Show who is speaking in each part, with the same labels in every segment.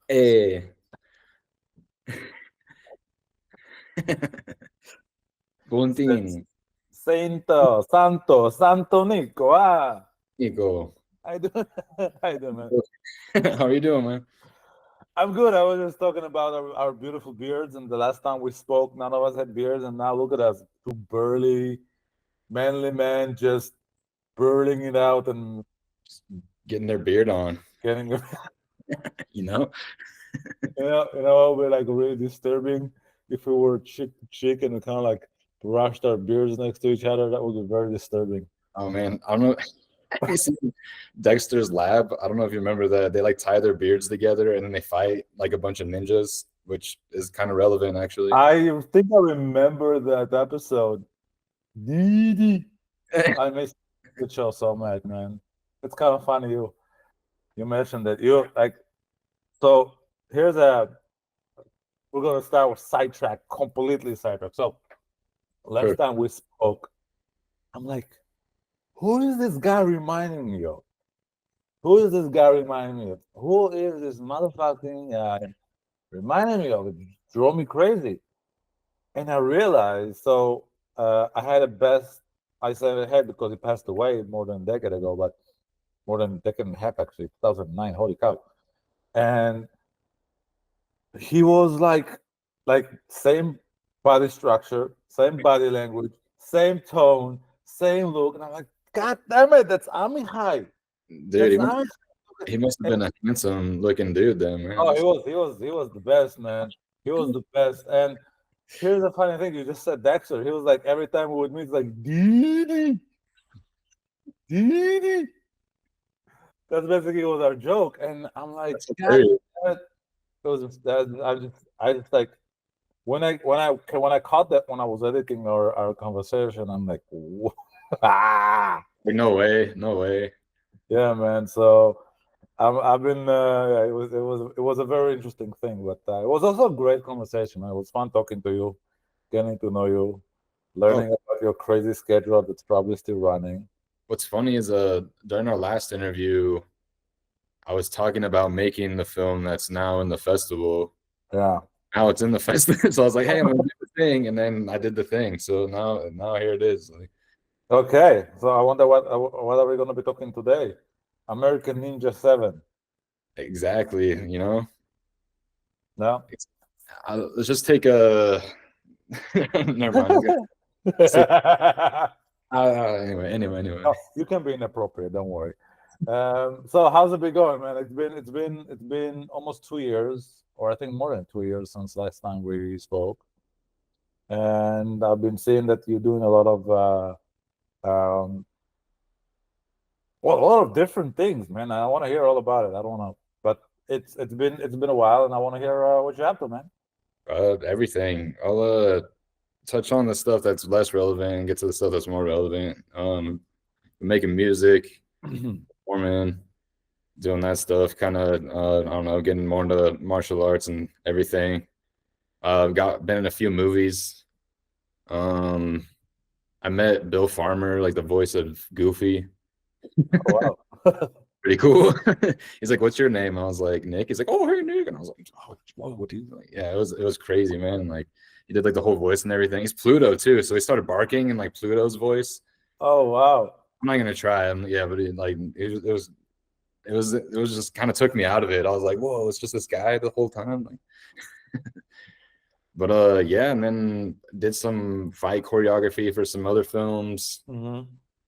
Speaker 1: Hey.
Speaker 2: That's
Speaker 1: Bullentini.
Speaker 2: Santo Nico. Ah,
Speaker 1: Nico.
Speaker 2: I do. I do, man.
Speaker 1: How are you doing, man?
Speaker 2: I'm good. I was just talking about our beautiful beards, and the last time we spoke, none of us had beards, and now look at us, two burly, manly men, just burling it out and
Speaker 1: Just getting their beard on,
Speaker 2: getting,
Speaker 1: you know?
Speaker 2: it would be like really disturbing if we were chick to chick and we kind of like brushed our beards next to each other. That would be very disturbing.
Speaker 1: Oh man, I don't know. Have you seen Dexter's Lab? I don't know if you remember that. They like tie their beards together and then they fight like a bunch of ninjas, which is kind of relevant actually.
Speaker 2: I think I remember that episode. Dee. I miss the show so much, man. It's kind of funny you mentioned that you like. So here's a we're gonna start with sidetrack, completely sidetrack. So last
Speaker 1: Sure.
Speaker 2: time we spoke, I'm like, who is this guy reminding me of? Who is this guy reminding me of? Who is this motherfucking guy reminding me of? It drove me crazy. And I realized, so I had a best, I said I had because he passed away more than a decade ago, but more than a decade and a half actually, 2009, holy cow. And he was like same body structure, same body language, same tone, same look. And I'm like, God damn it, that's Ami High.
Speaker 1: Dude,
Speaker 2: That's Ami.
Speaker 1: he must have been a handsome looking dude then,
Speaker 2: Oh,
Speaker 1: man.
Speaker 2: he was the best, man. He was the best. And here's the funny thing: you just said Dexter. He was like every time we would meet, he's like Dee Dee. That's basically was our joke, and I'm like,
Speaker 1: That's
Speaker 2: God,
Speaker 1: hilarious.
Speaker 2: damn it. It was that I just like when I caught that when I was editing our conversation, I'm like, ah,
Speaker 1: Like, no way, no way.
Speaker 2: yeah, man. So I've been yeah, it was a very interesting thing, but it was also a great conversation. It was fun talking to you, getting to know you,
Speaker 1: Oh,
Speaker 2: learning about your crazy schedule that's probably still running.
Speaker 1: what's funny is during our last interview, I was talking about making the film that's now in the festival.
Speaker 2: Yeah.
Speaker 1: Now it's in the festival. So I was like, hey, I'm gonna do the thing. And then I did the thing. So now here it is. Like,
Speaker 2: Okay. So I wonder what are we going to be talking today? American Ninja 7.
Speaker 1: exactly, you know?
Speaker 2: No.
Speaker 1: It's, let's just take a never mind. It's gonna say, anyway.
Speaker 2: No, you can be inappropriate. Don't worry. So how's it been going, man? It's been almost 2 years, or I think more than 2 years since last time we spoke, and I've been seeing that you're doing a lot of well, a lot of different things, man. I want to hear all about it. I don't know, but it's been a while, and I want to hear what you're up to, man.
Speaker 1: Everything. I'll touch on the stuff that's less relevant and get to the stuff that's more relevant. Making music, performing, doing that stuff, kind of I don't know, getting more into martial arts and everything. Got been in a few movies. Um, I met Bill Farmer, like the voice of Goofy.
Speaker 2: Oh wow.
Speaker 1: Pretty cool. He's like, "What's your name?" I was like, "Nick." He's like, "Oh, hey, Nick," and I was like, "Oh, whoa, what do you like?" Yeah, it was crazy, man. Like he did like the whole voice and everything. He's Pluto too, so he started barking in like Pluto's voice.
Speaker 2: Oh wow.
Speaker 1: I'm not gonna try him, yeah, but it was just kind of took me out of it. I was like, "Whoa, it's just this guy the whole time." Like, but yeah, and then did some fight choreography for some other films.
Speaker 2: Hmm.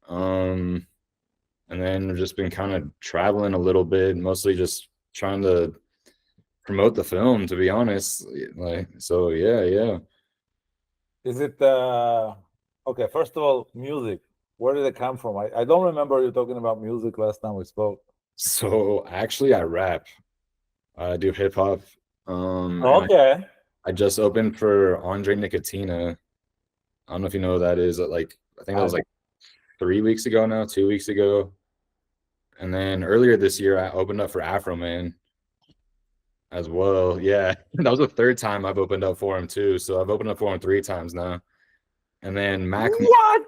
Speaker 1: Um, and then just been kind of traveling a little bit, mostly just trying to promote the film, to be honest. Like, so yeah.
Speaker 2: Is it okay? First of all, music. Where did it come from? I don't remember you talking about music last time we spoke.
Speaker 1: So actually, I rap. I do hip hop. And
Speaker 2: Okay.
Speaker 1: I just opened for Andre Nicotina. I don't know if you know who that is. Like, I think that
Speaker 2: I
Speaker 1: was like 3 weeks ago now, 2 weeks ago. And then earlier this year, I opened up for Afro Man as well. Yeah, that was the third time I've opened up for him too. So I've opened up for him 3 times now. And then
Speaker 2: what?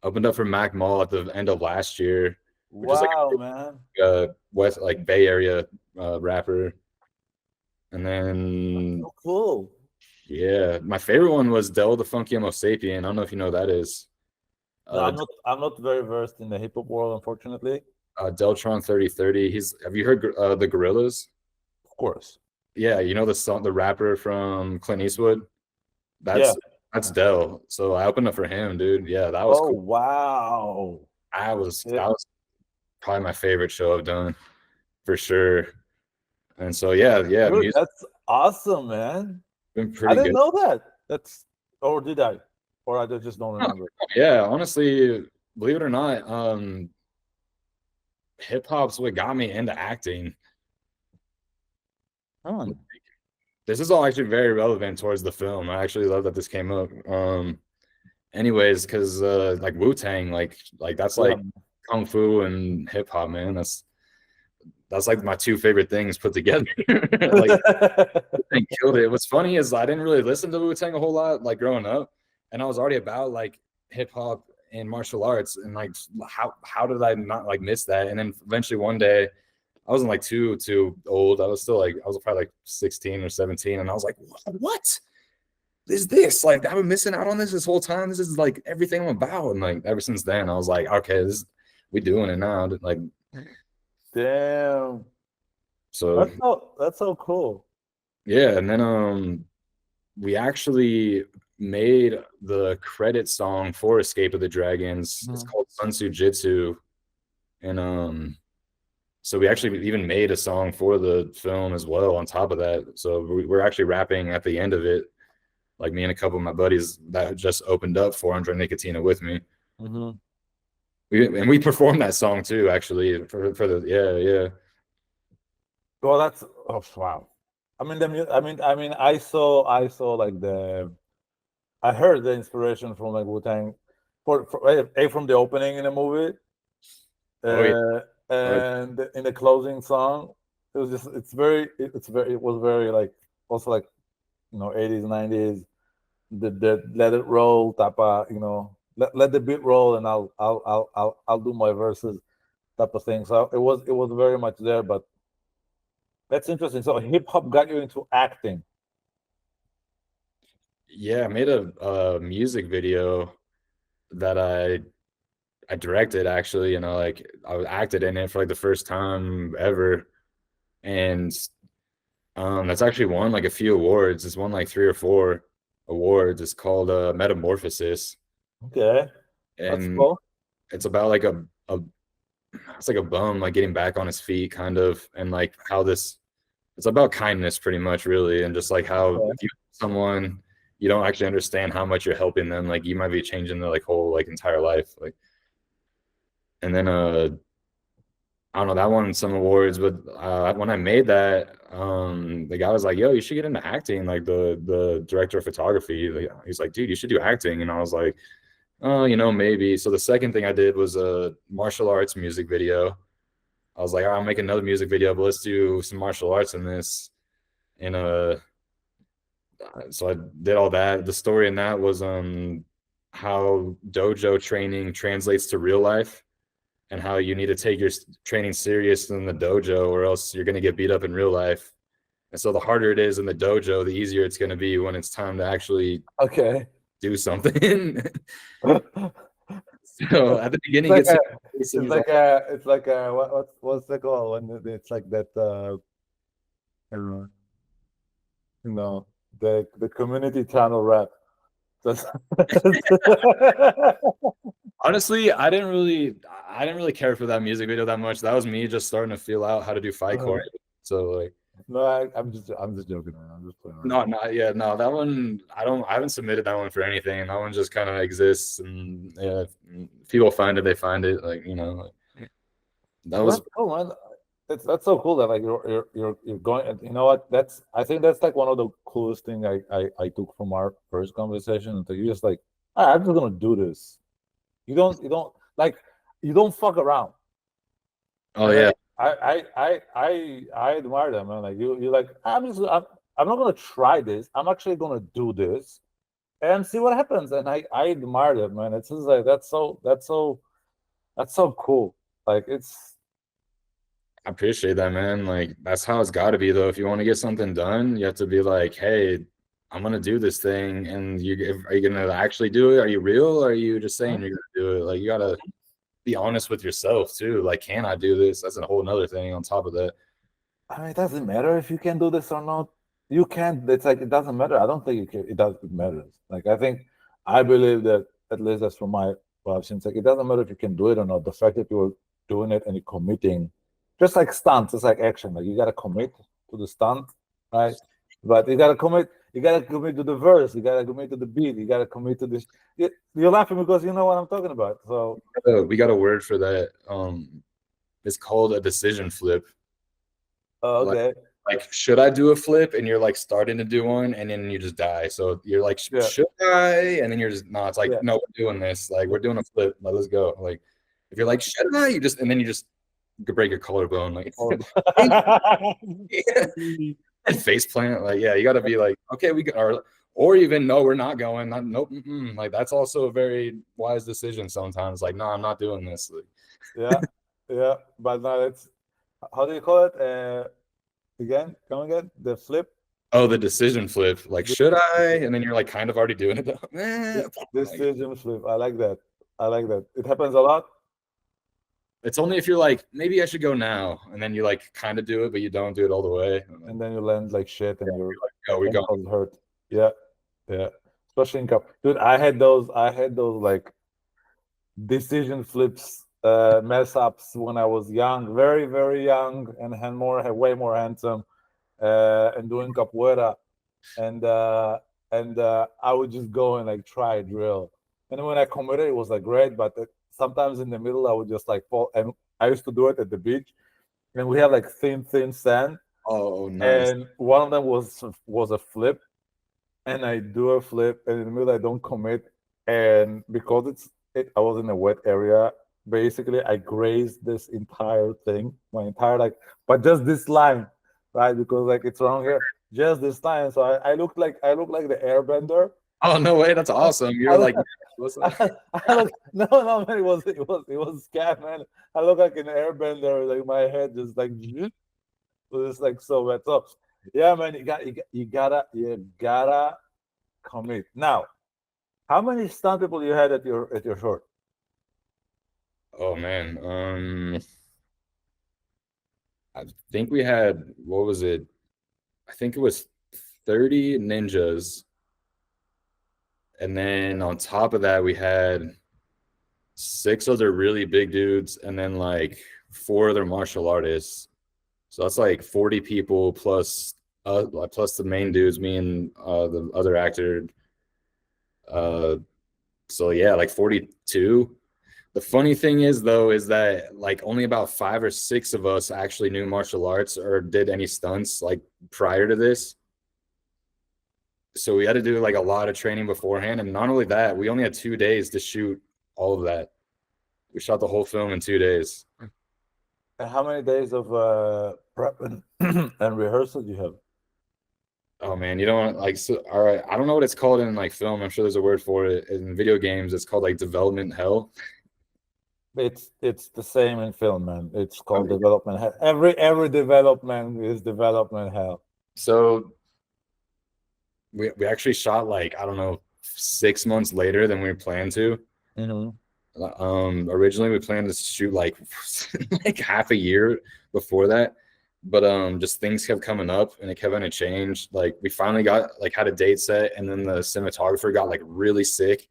Speaker 1: opened up for Mac Mall at the end of last year, which is like
Speaker 2: Wow, man.
Speaker 1: a West like Bay Area rapper. And then
Speaker 2: Oh, cool.
Speaker 1: yeah, my favorite one was Del the Funky Homo Sapien. I don't know if you know what that is.
Speaker 2: No,
Speaker 1: Uh,
Speaker 2: I'm not very versed in the hip hop world, unfortunately.
Speaker 1: Deltron 3030. He's have you heard the Gorillas?
Speaker 2: Of course.
Speaker 1: Yeah, you know the song, the rapper from Clint Eastwood.
Speaker 2: Yeah.
Speaker 1: That's Del. So I opened up for him, dude. Yeah, that was
Speaker 2: Oh,
Speaker 1: cool.
Speaker 2: wow. Yeah.
Speaker 1: That was probably my favorite show I've done for sure. And so yeah,
Speaker 2: Dude,
Speaker 1: music
Speaker 2: that's awesome, man.
Speaker 1: been
Speaker 2: I
Speaker 1: pretty
Speaker 2: didn't
Speaker 1: good.
Speaker 2: know that. That's, or did I? Or I just don't
Speaker 1: Huh.
Speaker 2: remember.
Speaker 1: Yeah, honestly, believe it or not, hip hop's what got me into acting.
Speaker 2: Huh.
Speaker 1: This is all actually very relevant towards the film. I actually love that this came up. Anyways, because like Wu-Tang, like that's
Speaker 2: Yeah.
Speaker 1: like kung fu and hip hop, man. That's like my two favorite things put together. Like Wu-Tang killed it. What's funny is I didn't really listen to Wu-Tang a whole lot like growing up, and I was already about like hip hop and martial arts, and like how did I not like miss that? And then eventually one day I wasn't like too old. I was still like I was probably like 16 or 17, and I was like, what is this? Like I've been missing out on this whole time. This is like everything I'm about. And like ever since then, I was like, okay, we doing it now. Like
Speaker 2: Damn.
Speaker 1: so
Speaker 2: That's so cool.
Speaker 1: yeah, and then we actually made the credit song for Escape of the Dragons. It's
Speaker 2: Mhm.
Speaker 1: called Sun Tzu Jitsu. And so we actually even made a song for the film as well on top of that. So we're actually rapping at the end of it, like me and a couple of my buddies that just opened up for Andre Nicotina with me.
Speaker 2: Mhm.
Speaker 1: We performed that song too, actually, for the yeah.
Speaker 2: Well, that's, oh, wow. I mean, I saw like I heard the inspiration from like Wu-Tang from the opening in the movie,
Speaker 1: Oh yeah.
Speaker 2: uh,
Speaker 1: Oh,
Speaker 2: and in the closing song, it was just, it was very like, also like, 80s, 90s, the let it roll type of, let the beat roll, and I'll do my verses type of thing. So it was very much there, but that's interesting. So hip hop got you into acting.
Speaker 1: yeah, I made a music video that I directed actually, like I acted in it for like the first time ever. And that's actually won like a few awards. It's won like 3 or 4 awards. It's called Metamorphosis.
Speaker 2: Okay, that's
Speaker 1: And
Speaker 2: cool.
Speaker 1: it's about like a it's like a bum like getting back on his feet kind of, and like how this it's about kindness pretty much really, and just like how
Speaker 2: Okay.
Speaker 1: if you someone you don't actually understand how much you're helping them, like you might be changing their like whole like entire life. Like and then I don't know, that won some awards, but when I made that, the guy was like, "Yo, you should get into acting." Like the director of photography, he's like, "Dude, you should do acting." And I was like, "Oh, maybe." So the second thing I did was a martial arts music video. I was like, "All right, I'll make another music video, but let's do some martial arts in this." And so I did all that. The story in that was how dojo training translates to real life, and how you need to take your training serious in the dojo or else you're going to get beat up in real life. And so the harder it is in the dojo, the easier it's going to be when it's time to actually
Speaker 2: Okay.
Speaker 1: do something. So
Speaker 2: It's
Speaker 1: at the beginning, it's and he's like,
Speaker 2: it's like a, what's the call when it's like that, I don't know, the community channel rap. That's
Speaker 1: honestly, I didn't really care for that music video that much. That was me just starting to feel out how to do fight core. So like,
Speaker 2: no, I'm just joking, man. I'm just playing around.
Speaker 1: no, not yeah, no, that one I haven't submitted that one for anything. That one just kind of exists, and yeah, if people find it, they find it. Like that
Speaker 2: Well,
Speaker 1: was
Speaker 2: that's cool, man. That's so cool that like you're going. You know what? That's, I think that's like one of the coolest thing I took from our first conversation. That you just like, "Ah, I'm just gonna do this." You don't like, you don't fuck around.
Speaker 1: oh
Speaker 2: And
Speaker 1: yeah.
Speaker 2: I admire that, man. Like you're like, I'm not gonna try this. I'm actually gonna do this and see what happens. And I admire that, man. It's just like, that's so cool. Like it's
Speaker 1: I appreciate that, man. Like that's how it's got to be, though. If you want to get something done, you have to be like, "Hey, I'm gonna do this thing," and are you gonna actually do it? Are you real? Or are you just saying you're gonna do it? Like you gotta be honest with yourself too. Like, can I do this? That's a whole nother thing on top of that.
Speaker 2: I mean, it doesn't matter if you can do this or not. You can't. It's like it doesn't matter. I don't think it, can, it does. It matters. Like I think I believe that at least that's from my option. It's like it doesn't matter if you can do it or not. The fact that you're doing it and you're committing, just like stunts, it's like action. Like you gotta commit to the stunt, right? But you gotta commit. You gotta commit to the verse. You gotta commit to the beat. You gotta commit to this. You're laughing because you know what I'm talking about. So
Speaker 1: We got a word for that. It's called a decision flip. Like,
Speaker 2: okay,
Speaker 1: should I do a flip? And you're like starting to do one, and then you just die. So you're like,
Speaker 2: yeah,
Speaker 1: should I? And then you're just no. It's like,
Speaker 2: yeah.
Speaker 1: no, we're doing this. Like we're doing a flip. Like, let's go. Like if you're like, should I? You just and then you just break your collarbone. Like
Speaker 2: Or-
Speaker 1: and face plant. Like yeah, you got to be like, okay, we got or even no, we're not going. Not, nope. Like that's also a very wise decision sometimes. Like no, I'm not doing this. Like,
Speaker 2: yeah, yeah. But now it's how do you call it? Again, come again. The flip.
Speaker 1: oh, the decision flip. Like,
Speaker 2: The,
Speaker 1: should I? And then you're like kind of already doing it though. Like,
Speaker 2: decision flip. I like that. I like that. It happens a lot,
Speaker 1: it's only if you're like, maybe I should go now, and then you like kind of do it, but you don't do it all the way. And
Speaker 2: and
Speaker 1: then,
Speaker 2: then you land like shit, and
Speaker 1: yeah,
Speaker 2: your
Speaker 1: you're like, oh, we go.
Speaker 2: ankles hurt. Yeah, yeah. Especially in cup, dude. I had those. I had those like decision flips, mess ups when I was young, very very young, and way more handsome, and doing capoeira. And I would just go and like try drill. And when I committed, it was like great, but sometimes in the middle I would just like fall. And I used to do it at the beach, and we have like thin sand,
Speaker 1: Oh, nice.
Speaker 2: and one of them was a flip, and I do a flip, and in the middle I don't commit, and because I was in a wet area. Basically, I grazed this entire thing, my entire like, but just this line, right? Because like it's wrong here, just this line. So I look like the airbender.
Speaker 1: Oh no way, that's awesome.
Speaker 2: I
Speaker 1: You're
Speaker 2: look,
Speaker 1: like, what's up?
Speaker 2: I look no man, it was scam man. I look like an airbender, like my head just like it's like so bad. So yeah, man, you gotta commit. Now, how many stunt people you had at your short?
Speaker 1: Oh man, I think we had what was it? I think it was 30 ninjas, and then on top of that, we had six other really big dudes, and then like four other martial artists. So that's like 40 people plus the main dudes, me and the other actor. Uh, so yeah, like 42. The funny thing is though, is that like only about five or six of us actually knew martial arts or did any stunts like prior to this. So we had to do like a lot of training beforehand. And not only that, we only had 2 days to shoot all of that. We shot the whole film in 2 days.
Speaker 2: And how many days of prep and, and rehearsal do you have?
Speaker 1: Oh man, you don't like so all right. I don't know what it's called in like film. I'm sure there's a word for it. In video games, it's called like development hell.
Speaker 2: It's the same in film, man. It's called
Speaker 1: Okay.
Speaker 2: development hell. Every development is development hell.
Speaker 1: So we actually shot like, I don't know, 6 months later than we planned to.
Speaker 2: Mm-hmm.
Speaker 1: Originally we planned to shoot like like half a year before that, but just things kept coming up and it kept on to change. Like we finally got like had a date set, and then the cinematographer got like really sick,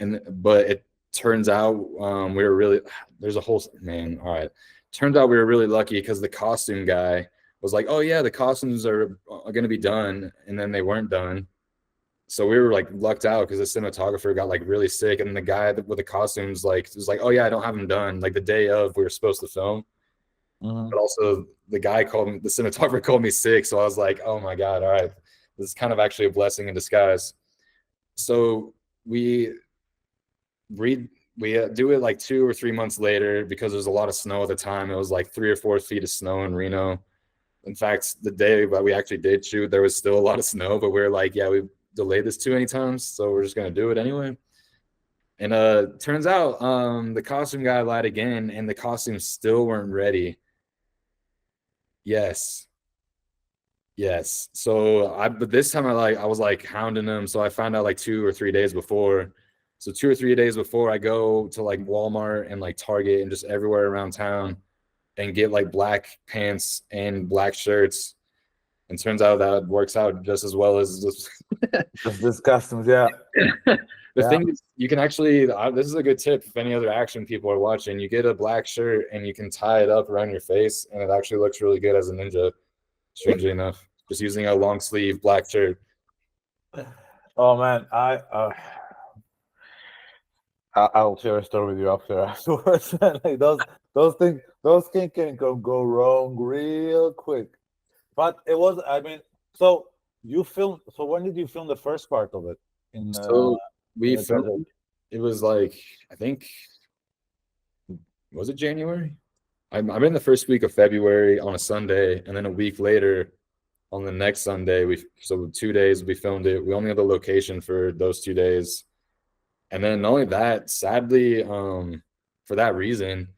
Speaker 1: and but it turns out we were really there's a whole man. All right, turns out we were really lucky because the costume guy was like, oh yeah, the costumes are going to be done, and then they weren't done. So we were like lucked out because the cinematographer got like really sick, and the guy with the costumes like was like, "Oh yeah, I don't have them done." Like the day of we were supposed to film,
Speaker 2: Mm-hmm.
Speaker 1: but also the guy called me, the cinematographer called me sick, so I was like, "Oh my god, all right, this is kind of actually a blessing in disguise." So we read we do it like 2 or 3 months later because there's a lot of snow at the time. It was like 3 or 4 feet of snow in Reno. In fact, the day that we actually did shoot, there was still a lot of snow, but we were like, yeah, we delayed this too many times, so we're just gonna do it anyway. And turns out the costume guy lied again, and the costumes still weren't ready. Yes. Yes. So but this time I was like hounding him. So I found out like 2 or 3 days before. So 2 or 3 days before I go to like Walmart and like Target and just everywhere around town and get like black pants and black shirts. And turns out that works out just as well as just
Speaker 2: Just this customs, yeah,
Speaker 1: the
Speaker 2: yeah.
Speaker 1: thing is you can actually this is a good tip if any other action people are watching. You get a black shirt and you can tie it up around your face and it actually looks really good as a ninja, strangely enough. Just using a long sleeve black shirt.
Speaker 2: Oh man, I'll share a story with you afterwards. Like those things can go wrong real quick. But it was, I mean, so you filmed. So when did you film the first part of it
Speaker 1: So
Speaker 2: in
Speaker 1: we
Speaker 2: the desert?
Speaker 1: filmed. It was like I think was it January? I'm in the first week of February on a Sunday, and then a week later on the next Sunday we so 2 days we filmed it. We only had the location for those 2 days, and then not only that, sadly, for that reason,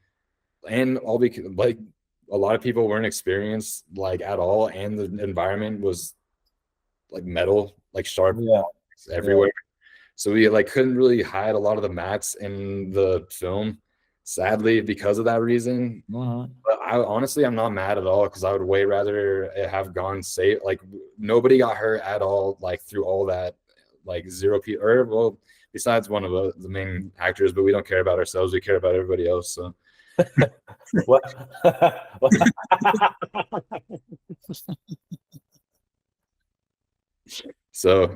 Speaker 1: and all because like a lot of people weren't experienced like at all, and the environment was like metal, like sharp
Speaker 2: Yeah, yeah.
Speaker 1: everywhere. So we like couldn't really hide a lot of the mats in the film, sadly, because of that reason.
Speaker 2: Mhm.
Speaker 1: But I honestly I'm not mad at all because I would way rather it have gone safe. Like nobody got hurt at all, like through all that, like zero p or well, besides one of the main actors, but we don't care about ourselves. We care about everybody else. So
Speaker 2: What?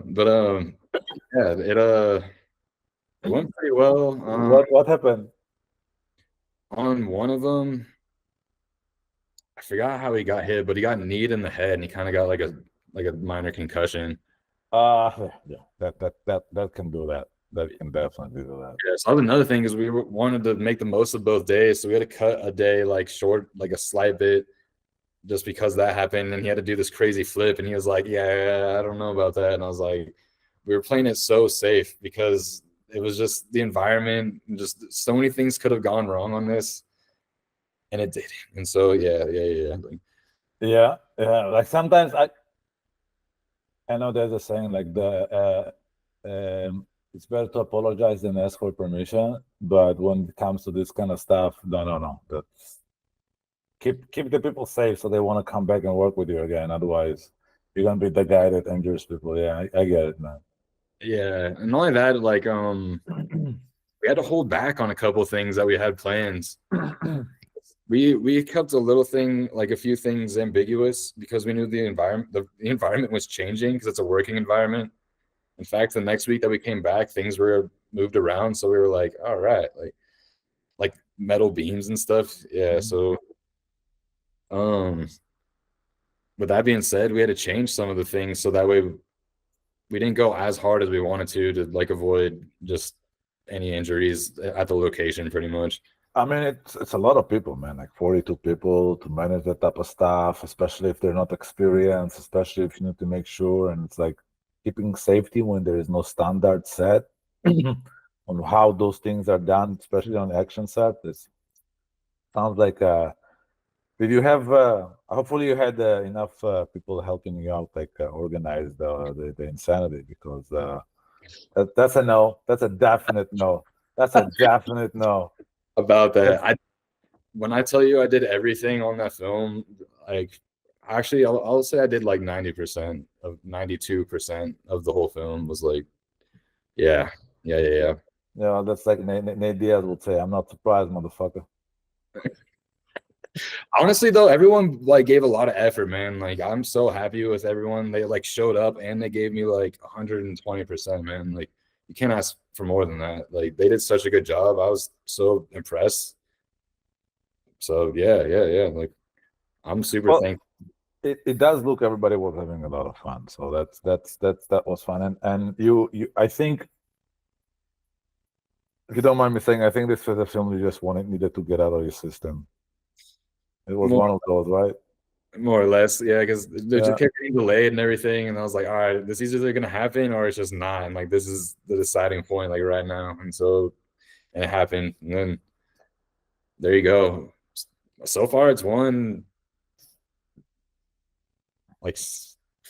Speaker 1: but yeah, it went pretty well.
Speaker 2: What happened?
Speaker 1: On one of them, I forgot how he got hit, but he got kneed in the head and he kind of got like a minor concussion.
Speaker 2: Yeah, that can do that. That can definitely do that.
Speaker 1: Yeah, so that was another thing is wanted to make the most of both days, so we had to cut a day like short, like a slight bit, just because that happened, and he had to do this crazy flip, and he was like, "Yeah, I don't know about that," and I was like, "We were playing it so safe because it was just the environment, and just so many things could have gone wrong on this, and it did, and so yeah.
Speaker 2: Yeah, yeah. Like sometimes I know there's a saying like it's better to apologize than ask for permission. But when it comes to this kind of stuff, no. That's keep the people safe so they want to come back and work with you again. Otherwise, you're gonna be the guy that injures people. Yeah, I get it, man.
Speaker 1: Yeah, and not only that, like we had to hold back on a couple things that we had plans. We kept a little thing, like a few things ambiguous because we knew the environment was changing because it's a working environment. In fact, the next week that we came back, things were moved around, so we were like, all right, like metal beams and stuff. Yeah, so um with that being said, we had to change some of the things so that way we didn't go as hard as we wanted to like avoid just any injuries at the location pretty much.
Speaker 2: I mean, it's a lot of people, man. Like 42 people to manage that type of stuff, especially if they're not experienced, especially if you need to make sure. And it's like keeping safety when there is no standard set on how those things are done, especially on action set. It sounds like. Did you have? Hopefully, you had enough people helping you out, like organize the insanity, because that's a no. That's a definite no. That's a definite no.
Speaker 1: About that, I when I tell you I did everything on that film, like actually I'll say I did like 90% of 92% of the whole film was like, yeah.
Speaker 2: Yeah, that's like Nate Diaz would say, "I'm not surprised, motherfucker."
Speaker 1: Honestly though, everyone like gave a lot of effort, man. Like I'm so happy with everyone. They like showed up and they gave me like 120%, man. Like you can't ask for more than that. Like they did such a good job. I was so impressed. So yeah. Like I'm super
Speaker 2: Well,
Speaker 1: thankful.
Speaker 2: it does look everybody was having a lot of fun, so that was fun. And you I think, if you don't mind me saying, I think this was a film you just needed to get out of your system. It was
Speaker 1: More
Speaker 2: one of those, right?
Speaker 1: More or less, yeah, because they
Speaker 2: Yeah.
Speaker 1: just kept getting delayed and everything, and I was like, all right, this is either gonna happen or it's just not, and like this is the deciding point, like right now, and so and it happened, and then there you go. So far, it's won like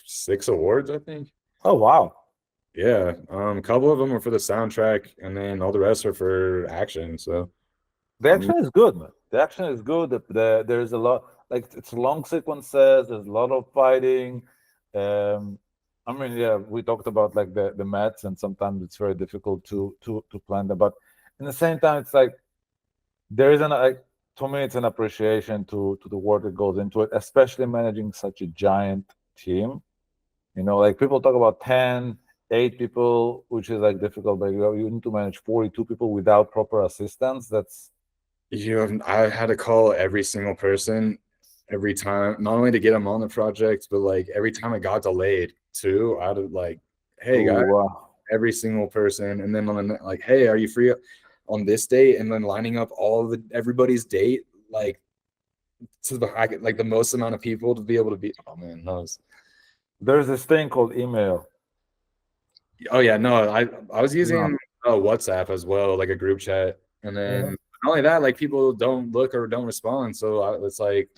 Speaker 1: 6 awards, I think.
Speaker 2: Oh wow.
Speaker 1: Yeah, a couple of them are for the soundtrack, and then all the rest are for action. So
Speaker 2: The
Speaker 1: I'm
Speaker 2: action is good, man. The action is good. There's a lot, like it's long sequences. There's a lot of fighting. Um, I mean, yeah, we talked about like the mats, and sometimes it's very difficult to plan them. But in the same time, it's like there is an like to me, it's an appreciation to the work that goes into it, especially managing such a giant team. You know, like people talk about 10, 8 people, which is like difficult, but you need to manage 42 people without proper assistance. That's
Speaker 1: I had to call every single person every time, not only to get them on the project, but like every time it got delayed too. I'd like, hey guys,
Speaker 2: ooh, wow.
Speaker 1: every single person, and then on the like, hey, are you free on this date? And then lining up all of the everybody's date, like to the like the most amount of people to be able to be. Oh man, that was.
Speaker 2: There's this thing called email.
Speaker 1: Oh yeah, no, I was
Speaker 2: No.
Speaker 1: using WhatsApp as well, like a group chat, and
Speaker 2: Mhm.
Speaker 1: then not only that, like people don't look or don't respond, so it's like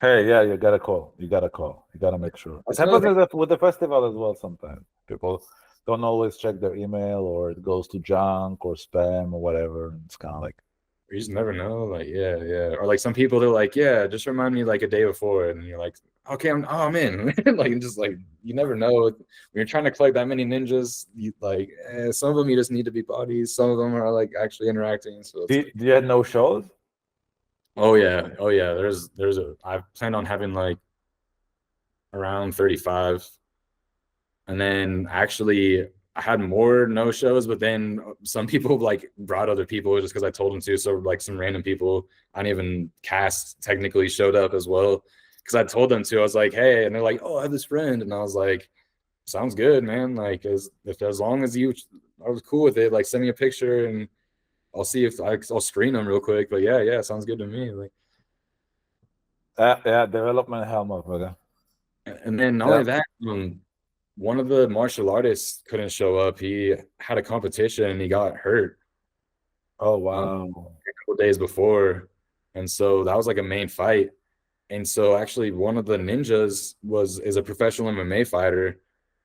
Speaker 2: Hey, yeah, you gotta call. You gotta call. You gotta make sure. It
Speaker 1: that's another
Speaker 2: happens
Speaker 1: thing.
Speaker 2: with the festival as well sometimes. People don't always check their email or it goes to junk or spam or whatever. It's kind of like,
Speaker 1: You just never know. Like, yeah, yeah. Or like some people, they're like, yeah, just remind me like a day before, and you're like, okay, I'm in. Like, just like you never know when you're trying to collect that many ninjas. You like some of them you just need to be bodies. Some of them are like actually interacting. So it's like,
Speaker 2: do you had no shows?
Speaker 1: oh yeah, oh yeah. There's a. I planned on having like around 35. And then actually, I had more no shows, but then some people like brought other people just because I told them to. So like some random people I didn't even cast technically showed up as well because I told them to. I was like, hey, and they're like, oh, I have this friend, and I was like, sounds good, man. Like as long as you, I was cool with it. Like send me a picture and I'll see if I'll screen them real quick. But yeah, yeah, sounds good to me. Like,
Speaker 2: Yeah, development hell, motherfucker.
Speaker 1: and then not
Speaker 2: Yeah.
Speaker 1: only that, one of the martial artists couldn't show up. He had a competition and he got hurt
Speaker 2: Oh
Speaker 1: a
Speaker 2: wow.
Speaker 1: couple days before, and so that was like a main fight. And so actually, one of the ninjas is a professional MMA fighter,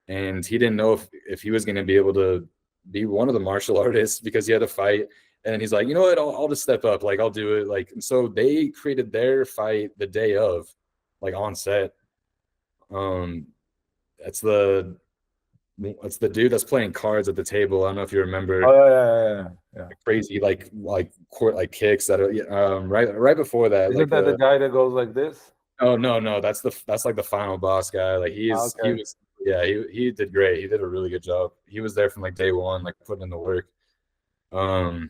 Speaker 1: and he didn't know if he was going to be able to be one of the martial artists because he had to fight. And he's like, you know what? I'll just step up. Like I'll do it. Like and so they created their fight the day of, like on set. Um, that's the It's the dude that's playing cards at the table. I don't know if you
Speaker 2: Oh
Speaker 1: remember
Speaker 2: yeah, yeah, yeah, yeah.
Speaker 1: crazy like court like kicks that are right before that
Speaker 2: Isn't
Speaker 1: like
Speaker 2: that the guy that goes like this?
Speaker 1: oh no that's like the final boss guy like
Speaker 2: Ah,
Speaker 1: he
Speaker 2: okay.
Speaker 1: was yeah he did great. He did a really good job. He was there from like day one, like putting in the work. um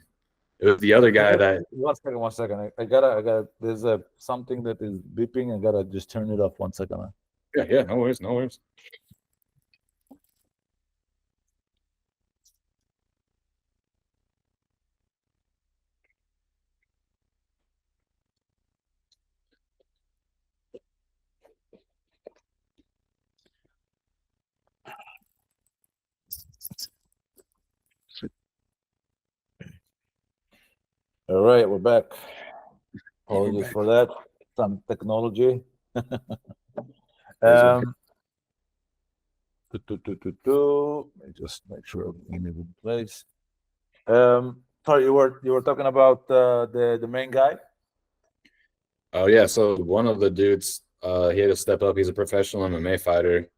Speaker 1: it was the other guy that
Speaker 2: 1 second, 1 second. I gotta. There's a something that is beeping. I gotta just turn it off. 1 second.
Speaker 1: yeah, no worries, no worries.
Speaker 2: All right, we're back.
Speaker 1: We're
Speaker 2: Apologies
Speaker 1: back.
Speaker 2: for that. Some technology.
Speaker 1: Those are
Speaker 2: Um, Let me just make sure everything is in place. Sorry, you were talking about the main guy.
Speaker 1: oh yeah, so one of the dudes he had to step up. He's a professional MMA fighter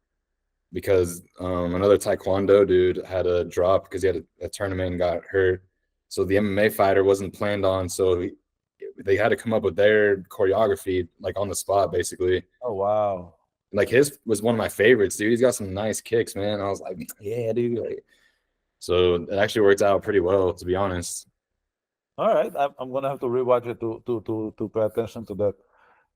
Speaker 1: because another Taekwondo dude had a drop because he had a tournament and got hurt. So the MMA fighter wasn't planned on. So they had to come up with their choreography like on the spot, basically.
Speaker 2: Oh wow.
Speaker 1: Like his was one of my favorites, dude. He's got some nice kicks, man. I was like, yeah, dude. Like, so it actually worked out pretty well, to be honest.
Speaker 2: All right, I'm gonna have to rewatch it to pay attention to that.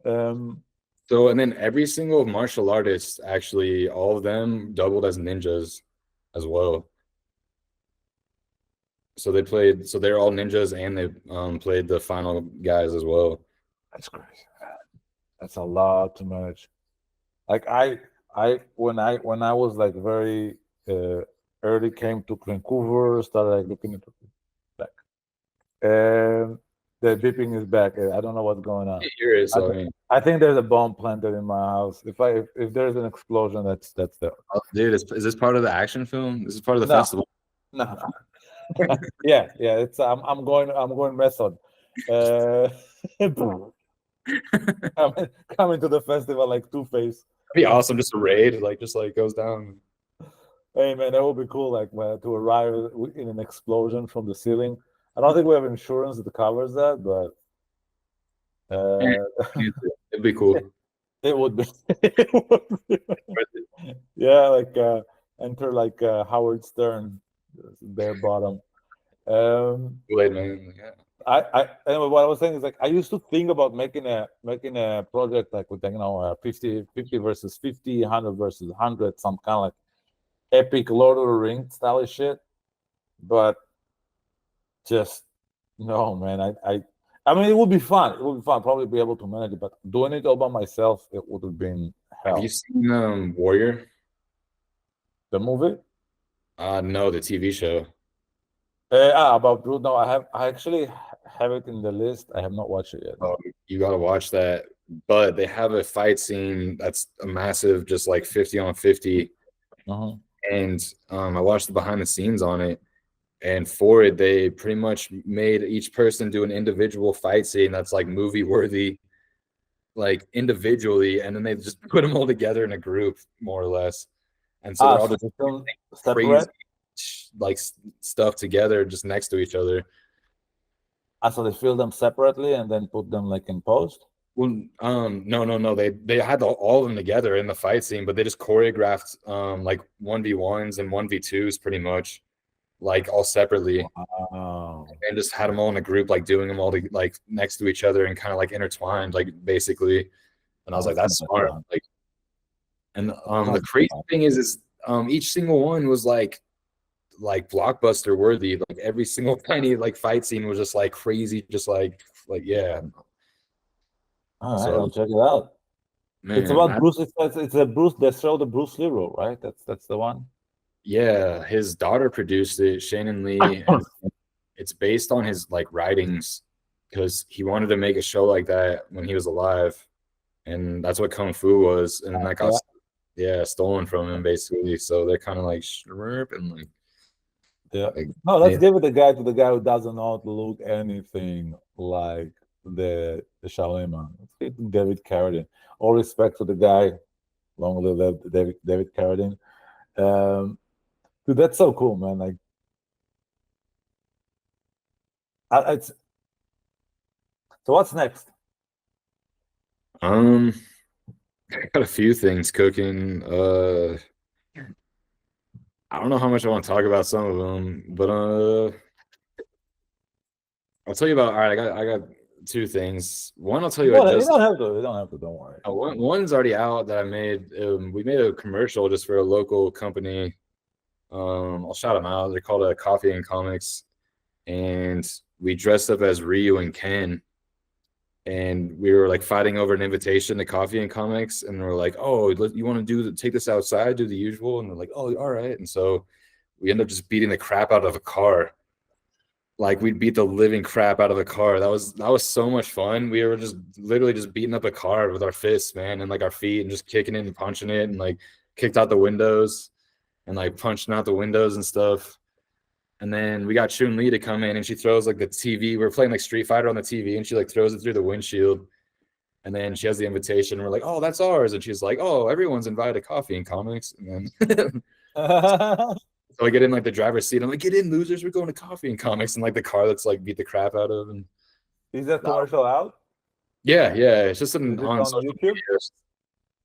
Speaker 2: Um,
Speaker 1: So and then every single martial artist, actually, all of them doubled as ninjas as well. So they played. So they're all ninjas, and they played the final guys as well.
Speaker 2: that's crazy. That's a lot to manage. Like when I was like very uh, early, came to Vancouver, started like looking into back. The beeping is back. I don't know what's going on.
Speaker 1: Here is,
Speaker 2: I,
Speaker 1: so I
Speaker 2: th-
Speaker 1: mean,
Speaker 2: I think there's a bomb planted in my house. If there's an explosion, that's the
Speaker 1: oh, dude, is this part of the action film? This is part of the
Speaker 2: no
Speaker 1: festival.
Speaker 2: no. Yeah. It's I'm going method. Uh, coming to the festival like Two Face.
Speaker 1: It'd be awesome, just a raid, just like goes down.
Speaker 2: Hey man, that would be cool. Like to arrive in an explosion from the ceiling. I don't think we have insurance that covers that, but
Speaker 1: Eh,
Speaker 2: uh,
Speaker 1: It'd be cool.
Speaker 2: it would be. It would be. Yeah, like enter like Howard Stern, bare bottom. Um,
Speaker 1: Kool-Aid man. Yeah.
Speaker 2: anyway, what I was saying is like I used to think about making a project like with 50 versus 50, 100 versus 100, some kind of like epic Lord of the Rings style of shit, but just no, man. I mean, it would be fun. It would be fun. Probably be able to manage it, but doing it all by myself, it would have been
Speaker 1: Have you
Speaker 2: hell.
Speaker 1: seen Warrior?
Speaker 2: The movie?
Speaker 1: No, the TV show.
Speaker 2: About Brood. No, I actually have it in the list. I have not watched it yet.
Speaker 1: Oh,
Speaker 2: No.
Speaker 1: you gotta watch that. But they have a fight scene that's a massive, just like 50 on 50.
Speaker 2: Uh-huh.
Speaker 1: And I watched the behind the scenes on it. And for it, they pretty much made each person do an individual fight scene that's like movie worthy, like individually, and then they just put them all together in a group, more or less. And so they're all
Speaker 2: So
Speaker 1: just
Speaker 2: they film
Speaker 1: crazy
Speaker 2: separate.
Speaker 1: like stuff together just next to each other.
Speaker 2: So they film them separately and then put them like in post.
Speaker 1: Well, no. They had all of them together in the fight scene, but they just choreographed like 1v1s and 1v2s pretty much, like all separately,
Speaker 2: Wow.
Speaker 1: and just had them all in a group, like doing them all like next to each other and kind of like intertwined, like basically. And I was
Speaker 2: That
Speaker 1: like, that's
Speaker 2: sounds like
Speaker 1: smart.
Speaker 2: fun.
Speaker 1: Like, and
Speaker 2: That
Speaker 1: the
Speaker 2: sounds
Speaker 1: crazy
Speaker 2: fun.
Speaker 1: thing is each single one was like blockbuster worthy. Like every single tiny like fight scene was just like crazy, just like yeah.
Speaker 2: All right,
Speaker 1: So
Speaker 2: I'll check it out. It's
Speaker 1: man,
Speaker 2: about Bruce. It's a Bruce. They show the Bruce Lee role, right? That's the one.
Speaker 1: yeah, his daughter produced it, Shannon Lee, and it's based on his like writings because he wanted to make a show like that when he was alive, and that's what Kung Fu was, and then that got
Speaker 2: Yeah.
Speaker 1: yeah stolen from him basically. So they're kind of like shrimp and
Speaker 2: Yeah.
Speaker 1: like
Speaker 2: No, let's
Speaker 1: made
Speaker 2: give it the guy to the guy who does not look anything like the Shaolin man. Let's give it to David Carradine. All respect to the guy. Long live David Carradine. Um, dude, that's so cool, man. Like, it's so. What's next?
Speaker 1: um. I got a few things cooking. I don't know how much I want to talk about some of them, but I'll tell you about. All right, I got two things. One, I'll tell you, I
Speaker 2: You
Speaker 1: just
Speaker 2: don't have to. You don't have to. Don't worry.
Speaker 1: one's already out that I made. We made a commercial just for a local company. I'll shout them out. They're called Coffee and Comics, and we dressed up as Ryu and Ken, and we were like fighting over an invitation to Coffee and Comics, and we're like, "Oh, you want to take this outside, do the usual?" And they're like, "Oh, all right." And so we end up just beating the crap out of a car. Like we'd beat the living crap out of a car. That was so much fun. We were just literally just beating up a car with our fists, man, and like our feet, and just kicking it and punching it, and like kicked out the windows and like punching out the windows and stuff. And then we got Chun Li to come in, and she throws like the TV. We're playing like Street Fighter on the TV, and she like throws it through the windshield. And then she has the invitation. And we're like, "Oh, that's ours." And she's like, "Oh, everyone's invited to Coffee and Comics." And then so I get in like the driver's seat. I'm like, "Get in, losers! We're going to Coffee and Comics." And like the car that's like beat the crap out of. And
Speaker 2: Is that commercial out?
Speaker 1: yeah, it's just
Speaker 2: Is it
Speaker 1: on
Speaker 2: on
Speaker 1: social
Speaker 2: YouTube?
Speaker 1: media.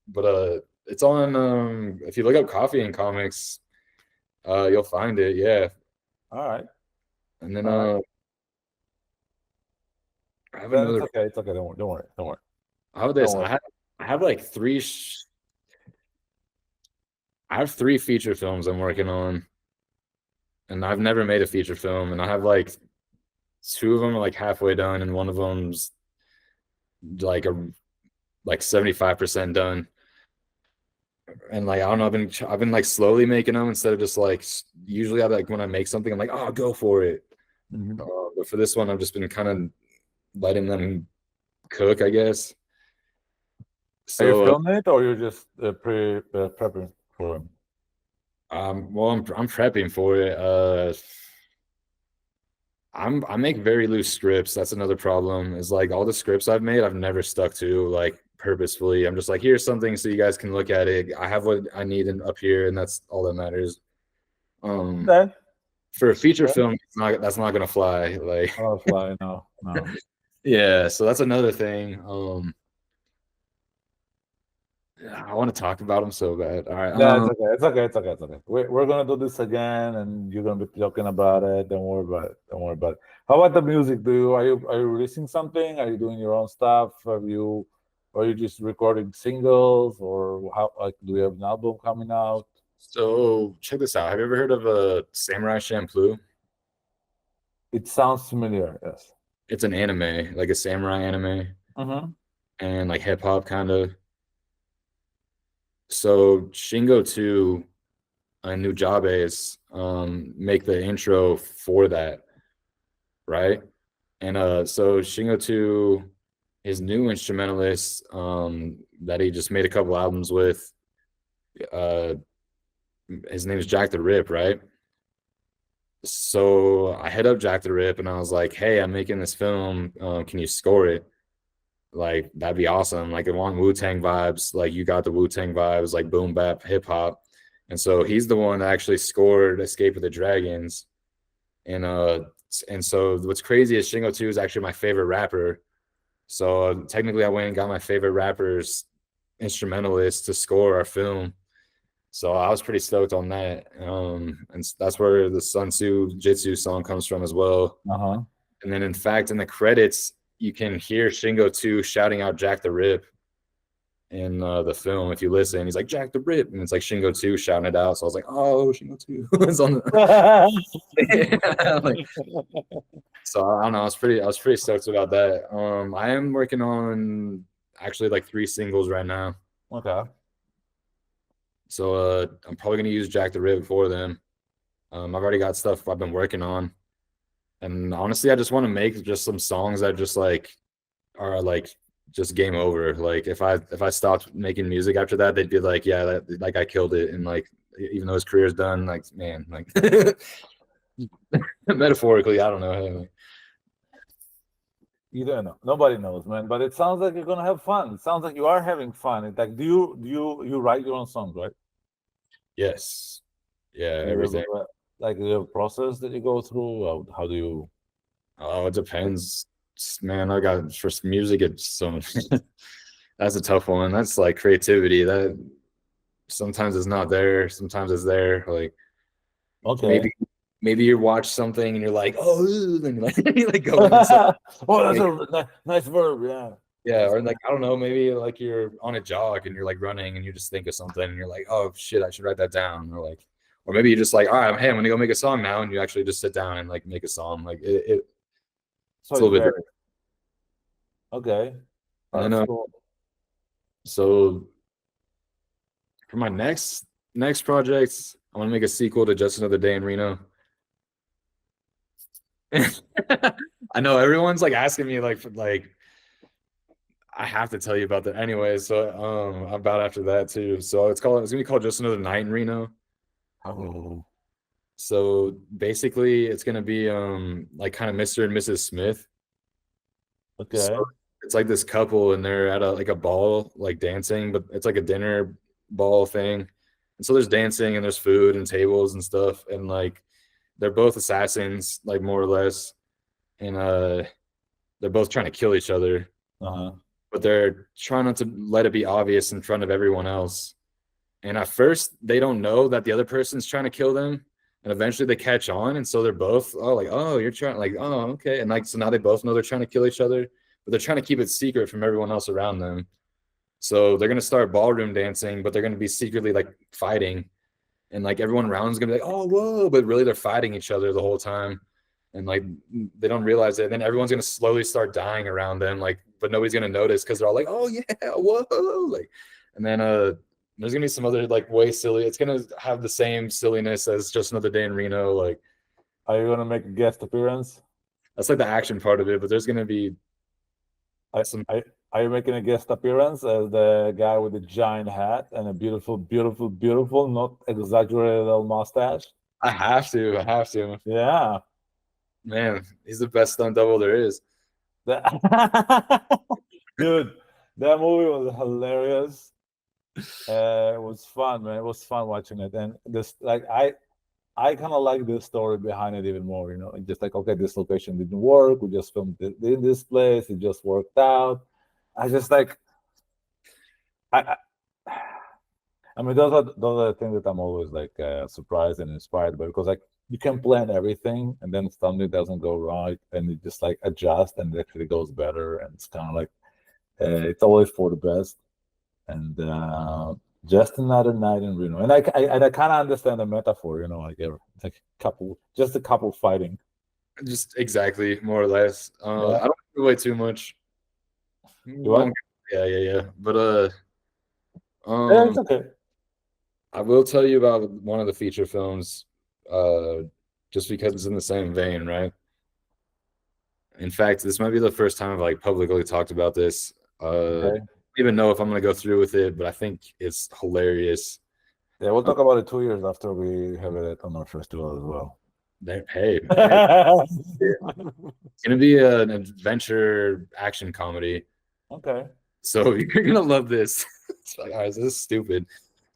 Speaker 1: But it's on. If you look up Coffee and Comics, you'll find it. Yeah,
Speaker 2: All right.
Speaker 1: and then
Speaker 2: All right.
Speaker 1: I have
Speaker 2: Then it's
Speaker 1: another.
Speaker 2: okay. It's okay. Don't worry. Don't worry. Don't worry.
Speaker 1: How about
Speaker 2: Don't
Speaker 1: this?
Speaker 2: worry.
Speaker 1: I have like I have three feature films I'm working on, and I've never made a feature film, and I have like two of them are like halfway done, and one of them's like a like 75% done. And like I don't know, I've been like slowly making them instead of just like usually I like when I make something I'm like, oh, go for it.
Speaker 2: Mhm.
Speaker 1: But for this one I've just been kind of letting them cook, I guess.
Speaker 2: Are you
Speaker 1: So
Speaker 2: filming it or you're just prepping for it?
Speaker 1: well, I'm prepping for it. I make very loose scripts. That's another problem. Is like all the scripts I've made, I've never stuck to like purposefully. I'm just like, here's something so you guys can look at it. I have what I need up here, and that's all that matters. Um,
Speaker 2: Okay.
Speaker 1: for a feature
Speaker 2: Okay.
Speaker 1: film, that's not gonna fly. Like,
Speaker 2: Oh, fly. No, no.
Speaker 1: yeah. So that's another thing. I want to talk about them so bad. All right.
Speaker 2: Yeah, it's okay. It's okay. It's okay. It's okay. We're gonna do this again, and you're gonna be joking about it. Don't worry about it. Don't worry about it. How about the music? Are you releasing something? Are you doing your own stuff? Are you just recording singles, or how? Like, do you have an album coming out?
Speaker 1: So check this out. Have you ever heard of Samurai Champloo?
Speaker 2: It sounds familiar. Yes.
Speaker 1: It's an anime, like a samurai anime,
Speaker 2: Mm-hmm.
Speaker 1: and like hip hop kind of. So Shingo 2 and Nujabes make the intro for that, right? And so Shingo 2, his new instrumentalist that he just made a couple albums with, uh his name is Jack the Rip, right? So I hit up Jack the Rip and I was like, hey, I'm making this film. Can you score it? Like, that'd be awesome. Like, I want Wu-Tang vibes. Like, you got the Wu-Tang vibes, like boom bap hip hop. And so he's the one that actually scored Escape of the Dragons. And so what's crazy is Shingo 2 is actually my favorite rapper. So technically I went and got my favorite rapper's instrumentalist to score our film. So I was pretty stoked on that. And that's where the Sun Tzu Jitsu song comes from as well.
Speaker 2: Uh-huh.
Speaker 1: And then in fact, in the credits, you can hear Shingo 2 shouting out Jack the Rip in the film. If you listen, he's like, Jack the Rip. And it's like Shingo 2 shouting it out. So I was like, oh, Shingo 2 is on the. Like, so I don't know. I was pretty stoked about that. I am working on actually like 3 singles right now.
Speaker 2: Okay.
Speaker 1: So I'm probably gonna use Jack the Rip for them. I've already got stuff I've been working on. And honestly, I just want to make just some songs that just like are like just game over. Like if I stopped making music after that, they'd be like, yeah, like I killed it, and like even though his career's done, like man, like metaphorically, I don't know.
Speaker 2: You don't know. Nobody knows, man. But it sounds like you're gonna have fun. It sounds like you are having fun. It's like, do you write your own songs, right?
Speaker 1: Yes, yeah,
Speaker 2: Do you have
Speaker 1: everything.
Speaker 2: like do you have a process that you go through? How do you?
Speaker 1: Oh, it depends, man. I got for music, it's so that's a tough one. That's like creativity. That sometimes it's not there, sometimes it's there. Like
Speaker 2: Okay.
Speaker 1: maybe you watch something and you're like, oh, then you like you like go in and stuff.
Speaker 2: Oh, that's
Speaker 1: Like,
Speaker 2: a nice verb. Yeah.
Speaker 1: yeah,
Speaker 2: Nice
Speaker 1: or
Speaker 2: verb.
Speaker 1: like I don't know, maybe like you're on a jog and you're like running and you just think of something and you're like, oh shit, I should write that down. Or like, or maybe you're just like, all right, hey, I'm gonna go make a song now, and you actually just sit down and like make a song. Like
Speaker 2: So
Speaker 1: it's a
Speaker 2: it's
Speaker 1: little bit
Speaker 2: very
Speaker 1: different.
Speaker 2: okay.
Speaker 1: And then
Speaker 2: That's cool.
Speaker 1: so for my next project, I want to make a sequel to Just Another Day in Reno. I know everyone's like asking me like I have to tell you about that anyway. So about after that too. So it's gonna be called Just Another Night in Reno.
Speaker 2: Oh,
Speaker 1: So basically it's gonna be like kind of Mr. and Mrs. Smith. So
Speaker 2: okay.
Speaker 1: it's like this couple and they're at a ball like dancing, but it's like a dinner ball thing. And so there's dancing and there's food and tables and stuff. And like they're both assassins, like more or less. And they're both trying to kill each other,
Speaker 2: Uh-huh.
Speaker 1: but they're trying not to let it be obvious in front of everyone else. And at first, they don't know that the other person's trying to kill them. And eventually they catch on. And so they're both, oh, like, oh, you're trying, like, oh, okay. And like, so now they both know they're trying to kill each other, but they're trying to keep it secret from everyone else around them. So they're going to start ballroom dancing, but they're going to be secretly like fighting. And like everyone around is going to be like, oh, whoa. But really, they're fighting each other the whole time. And like, they don't realize it. And then everyone's going to slowly start dying around them. Like, but nobody's going to notice because they're all like, oh, yeah, whoa. Like, and then, there's gonna be some other like way silly. It's gonna have the same silliness as Just Another Day in Reno. Like
Speaker 2: Are you gonna make a guest appearance?
Speaker 1: that's like the action part of it, but there's gonna be some.
Speaker 2: Are you making a guest appearance as the guy with the giant hat and a beautiful, beautiful, beautiful, not exaggerated little mustache?
Speaker 1: I have to. I have to.
Speaker 2: Yeah.
Speaker 1: Man, he's the best stunt double there is.
Speaker 2: Dude, that movie was hilarious. It was fun, man. It was fun watching it. And this, like, I kind of like the story behind it even more. It's just like, okay, this location didn't work. We just filmed it in this place. It just worked out. I just like, I, I mean, those are the things that I'm always like surprised and inspired by, because like you can plan everything and then something doesn't go right and you just like adjust and it actually goes better, and it's kind of like it's always for the best. And just another night in Reno, and I kind of understand the metaphor, like just a couple fighting.
Speaker 1: Just exactly, more or less.
Speaker 2: Yeah,
Speaker 1: I don't give away too much.
Speaker 2: you what?
Speaker 1: Yeah, yeah, yeah. But
Speaker 2: Yeah, it's
Speaker 1: um,
Speaker 2: okay.
Speaker 1: I will tell you about one of the feature films, uh, just because it's in the same vein, right? In fact, this might be the first time I've like publicly talked about this. I
Speaker 2: Okay.
Speaker 1: don't even know if I'm gonna go through with it, but I think it's hilarious.
Speaker 2: Yeah, we'll
Speaker 1: Uh,
Speaker 2: talk about it 2 years after we have it on our festival as well.
Speaker 1: hey, hey, it's gonna be an adventure action comedy,
Speaker 2: Okay.
Speaker 1: so you're gonna love this. It's like, all right, this is stupid.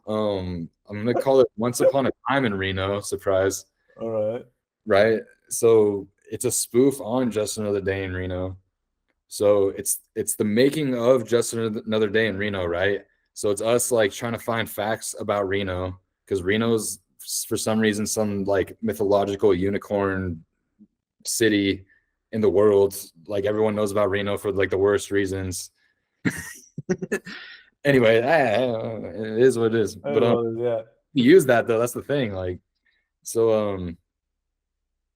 Speaker 1: I'm gonna call it Once Upon a Time in Reno. Surprise,
Speaker 2: All right.
Speaker 1: right? So it's a spoof on Just Another Day in Reno. So it's the making of Just Another Day in Reno, right? So it's us like trying to find facts about Reno because Reno's for some reason some like mythological unicorn city in the world. Like everyone knows about Reno for like the worst reasons. Anyway, it is what it is. But
Speaker 2: Yeah.
Speaker 1: we use that though. That's the thing. Like so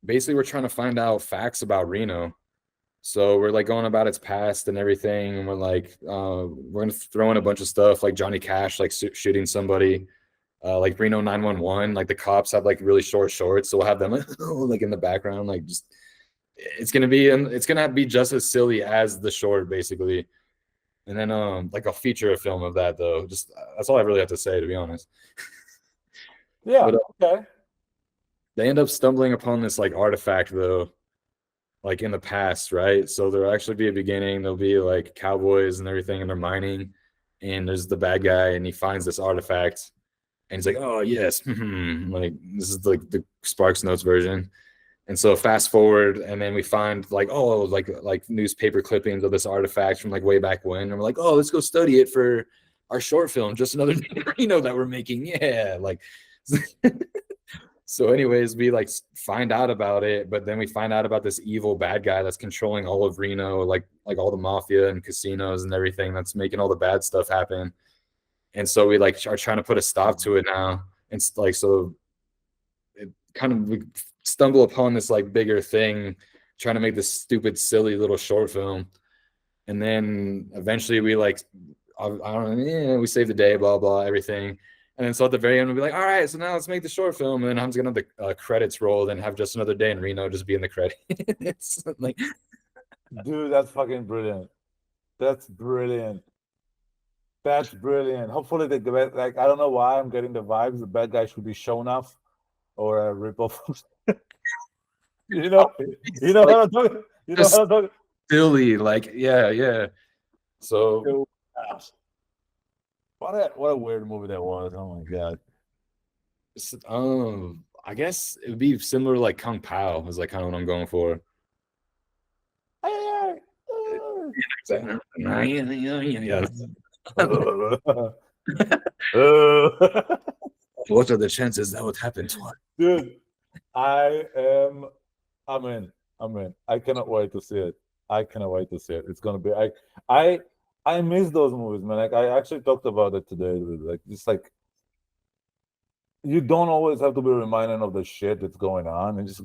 Speaker 1: basically we're trying to find out facts about Reno. So we're like going about its past and everything, and we're gonna throw in a bunch of stuff like Johnny Cash like shooting somebody, like Reno 911. Like the cops have like really short shorts, so we'll have them like in the background, like just it's gonna be just as silly as the short basically. And then like I'll feature a film of that though. Just that's all I really have to say to be honest.
Speaker 2: Yeah.
Speaker 1: But
Speaker 2: Okay.
Speaker 1: they end up stumbling upon this like artifact though, like in the past, right? So there'll actually be a beginning. There'll be like cowboys and everything, and they're mining. And there's the bad guy, and he finds this artifact, and he's like, "Oh yes, like this is like the Sparks Notes version." And so fast forward, and then we find like like newspaper clippings of this artifact from like way back when, and we're like, "Oh, let's go study it for our short film, just another that we're making." Yeah, like so, anyways, we like find out about it, but then we find out about this evil bad guy that's controlling all of Reno, like all the mafia and casinos and everything that's making all the bad stuff happen. And so we like are trying to put a stop to it now. And like so, it kind of we stumble upon this like bigger thing, trying to make this stupid, silly little short film. And then eventually we like, I don't know, yeah, we save the day, blah, blah, everything. And then so at the very end, we'll be like, all right, so now let's make the short film. And then I'm just going to have the credits roll and have Just Another Day in Reno just be in the credits. Like,
Speaker 2: Dude, that's fucking brilliant. That's brilliant. That's brilliant. Hopefully, like I don't know why I'm getting the vibes. The bad guy should be shown off or a ripoff. you know, you know
Speaker 1: like
Speaker 2: what I'm talking. You know what
Speaker 1: just
Speaker 2: I'm talking.
Speaker 1: silly. Like, yeah, yeah. So,
Speaker 2: What a weird movie that was. Oh my god.
Speaker 1: I guess it would be similar to like Kung Pao, is like kind of what I'm going for. Yeah. What are the chances that would happen to us?
Speaker 2: Dude, I am. I'm in. I'm in. I cannot wait to see it. I cannot wait to see it. It's gonna be. I. I miss those movies, man. Like I actually talked about it today. Dude. Like just like you don't always have to be reminded of the shit that's going on, and just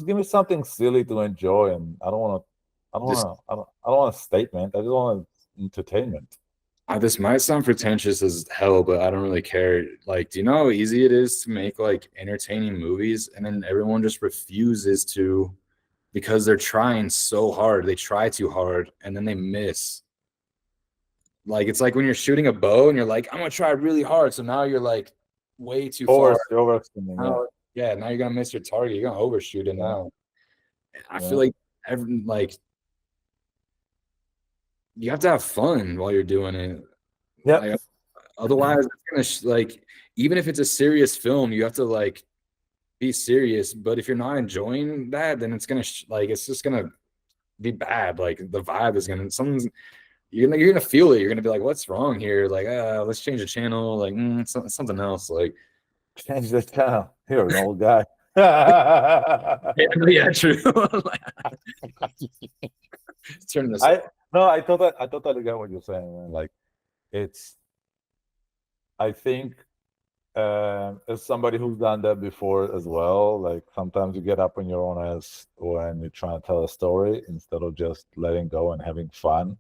Speaker 2: give me something silly to enjoy. And I don't want to. I don't
Speaker 1: Just
Speaker 2: want to. I don't want a statement. I just want entertainment.
Speaker 1: this might sound pretentious as hell, but I don't really care. Like, do you know how easy it is to make like entertaining movies, and then everyone just refuses to because they're trying so hard. They try too hard and then they miss. Like it's like when you're shooting a bow and you're like, I'm gonna try really hard. So now you're like way too far.
Speaker 2: Overextending, yeah.
Speaker 1: Now, yeah, now you're gonna miss your target. You're gonna overshoot it now. I
Speaker 2: Yeah.
Speaker 1: feel like like you have to have fun while you're doing it.
Speaker 2: Yeah.
Speaker 1: Like, otherwise, it's gonna like even if it's a serious film, you have to like be serious. But if you're not enjoying that, then it's gonna like it's just gonna be bad. Like the vibe is gonna something's you're gonna feel it. You're gonna be like, what's wrong here? Like, let's change the channel. Like something else. Like
Speaker 2: Change the channel. You're an old guy.
Speaker 1: yeah, true. Turn this.
Speaker 2: I totally get what you're saying, man. Like it's I think as somebody who's done that before as well, like sometimes you get up on your own ass when you're trying to tell a story instead of just letting go and having fun.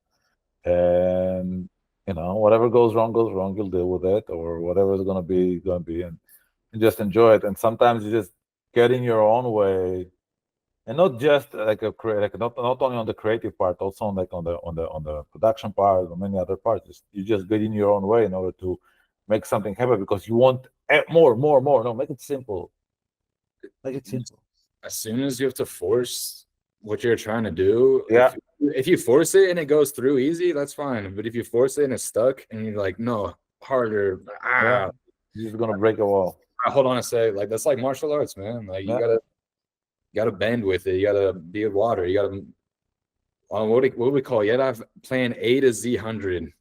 Speaker 2: And whatever goes wrong, you'll deal with it, or whatever is gonna be, and just enjoy it. And sometimes you just get in your own way, and not just like like not only on the creative part, also on like on the production part, or many other parts. You just get in your own way in order to make something happen because you want more. No, make it simple. Make it simple.
Speaker 1: As soon as you have to force what you're trying to do,
Speaker 2: Yeah.
Speaker 1: if you force it and it goes through easy, that's fine. But if you force it and it's stuck and you're like, no, harder,
Speaker 2: Yeah. You're just gonna break a wall.
Speaker 1: Hold on a sec. Like that's like martial arts, man. Like you gotta bend with it. You gotta be with water. You gotta what do we call it? You gotta have plan A to Z100.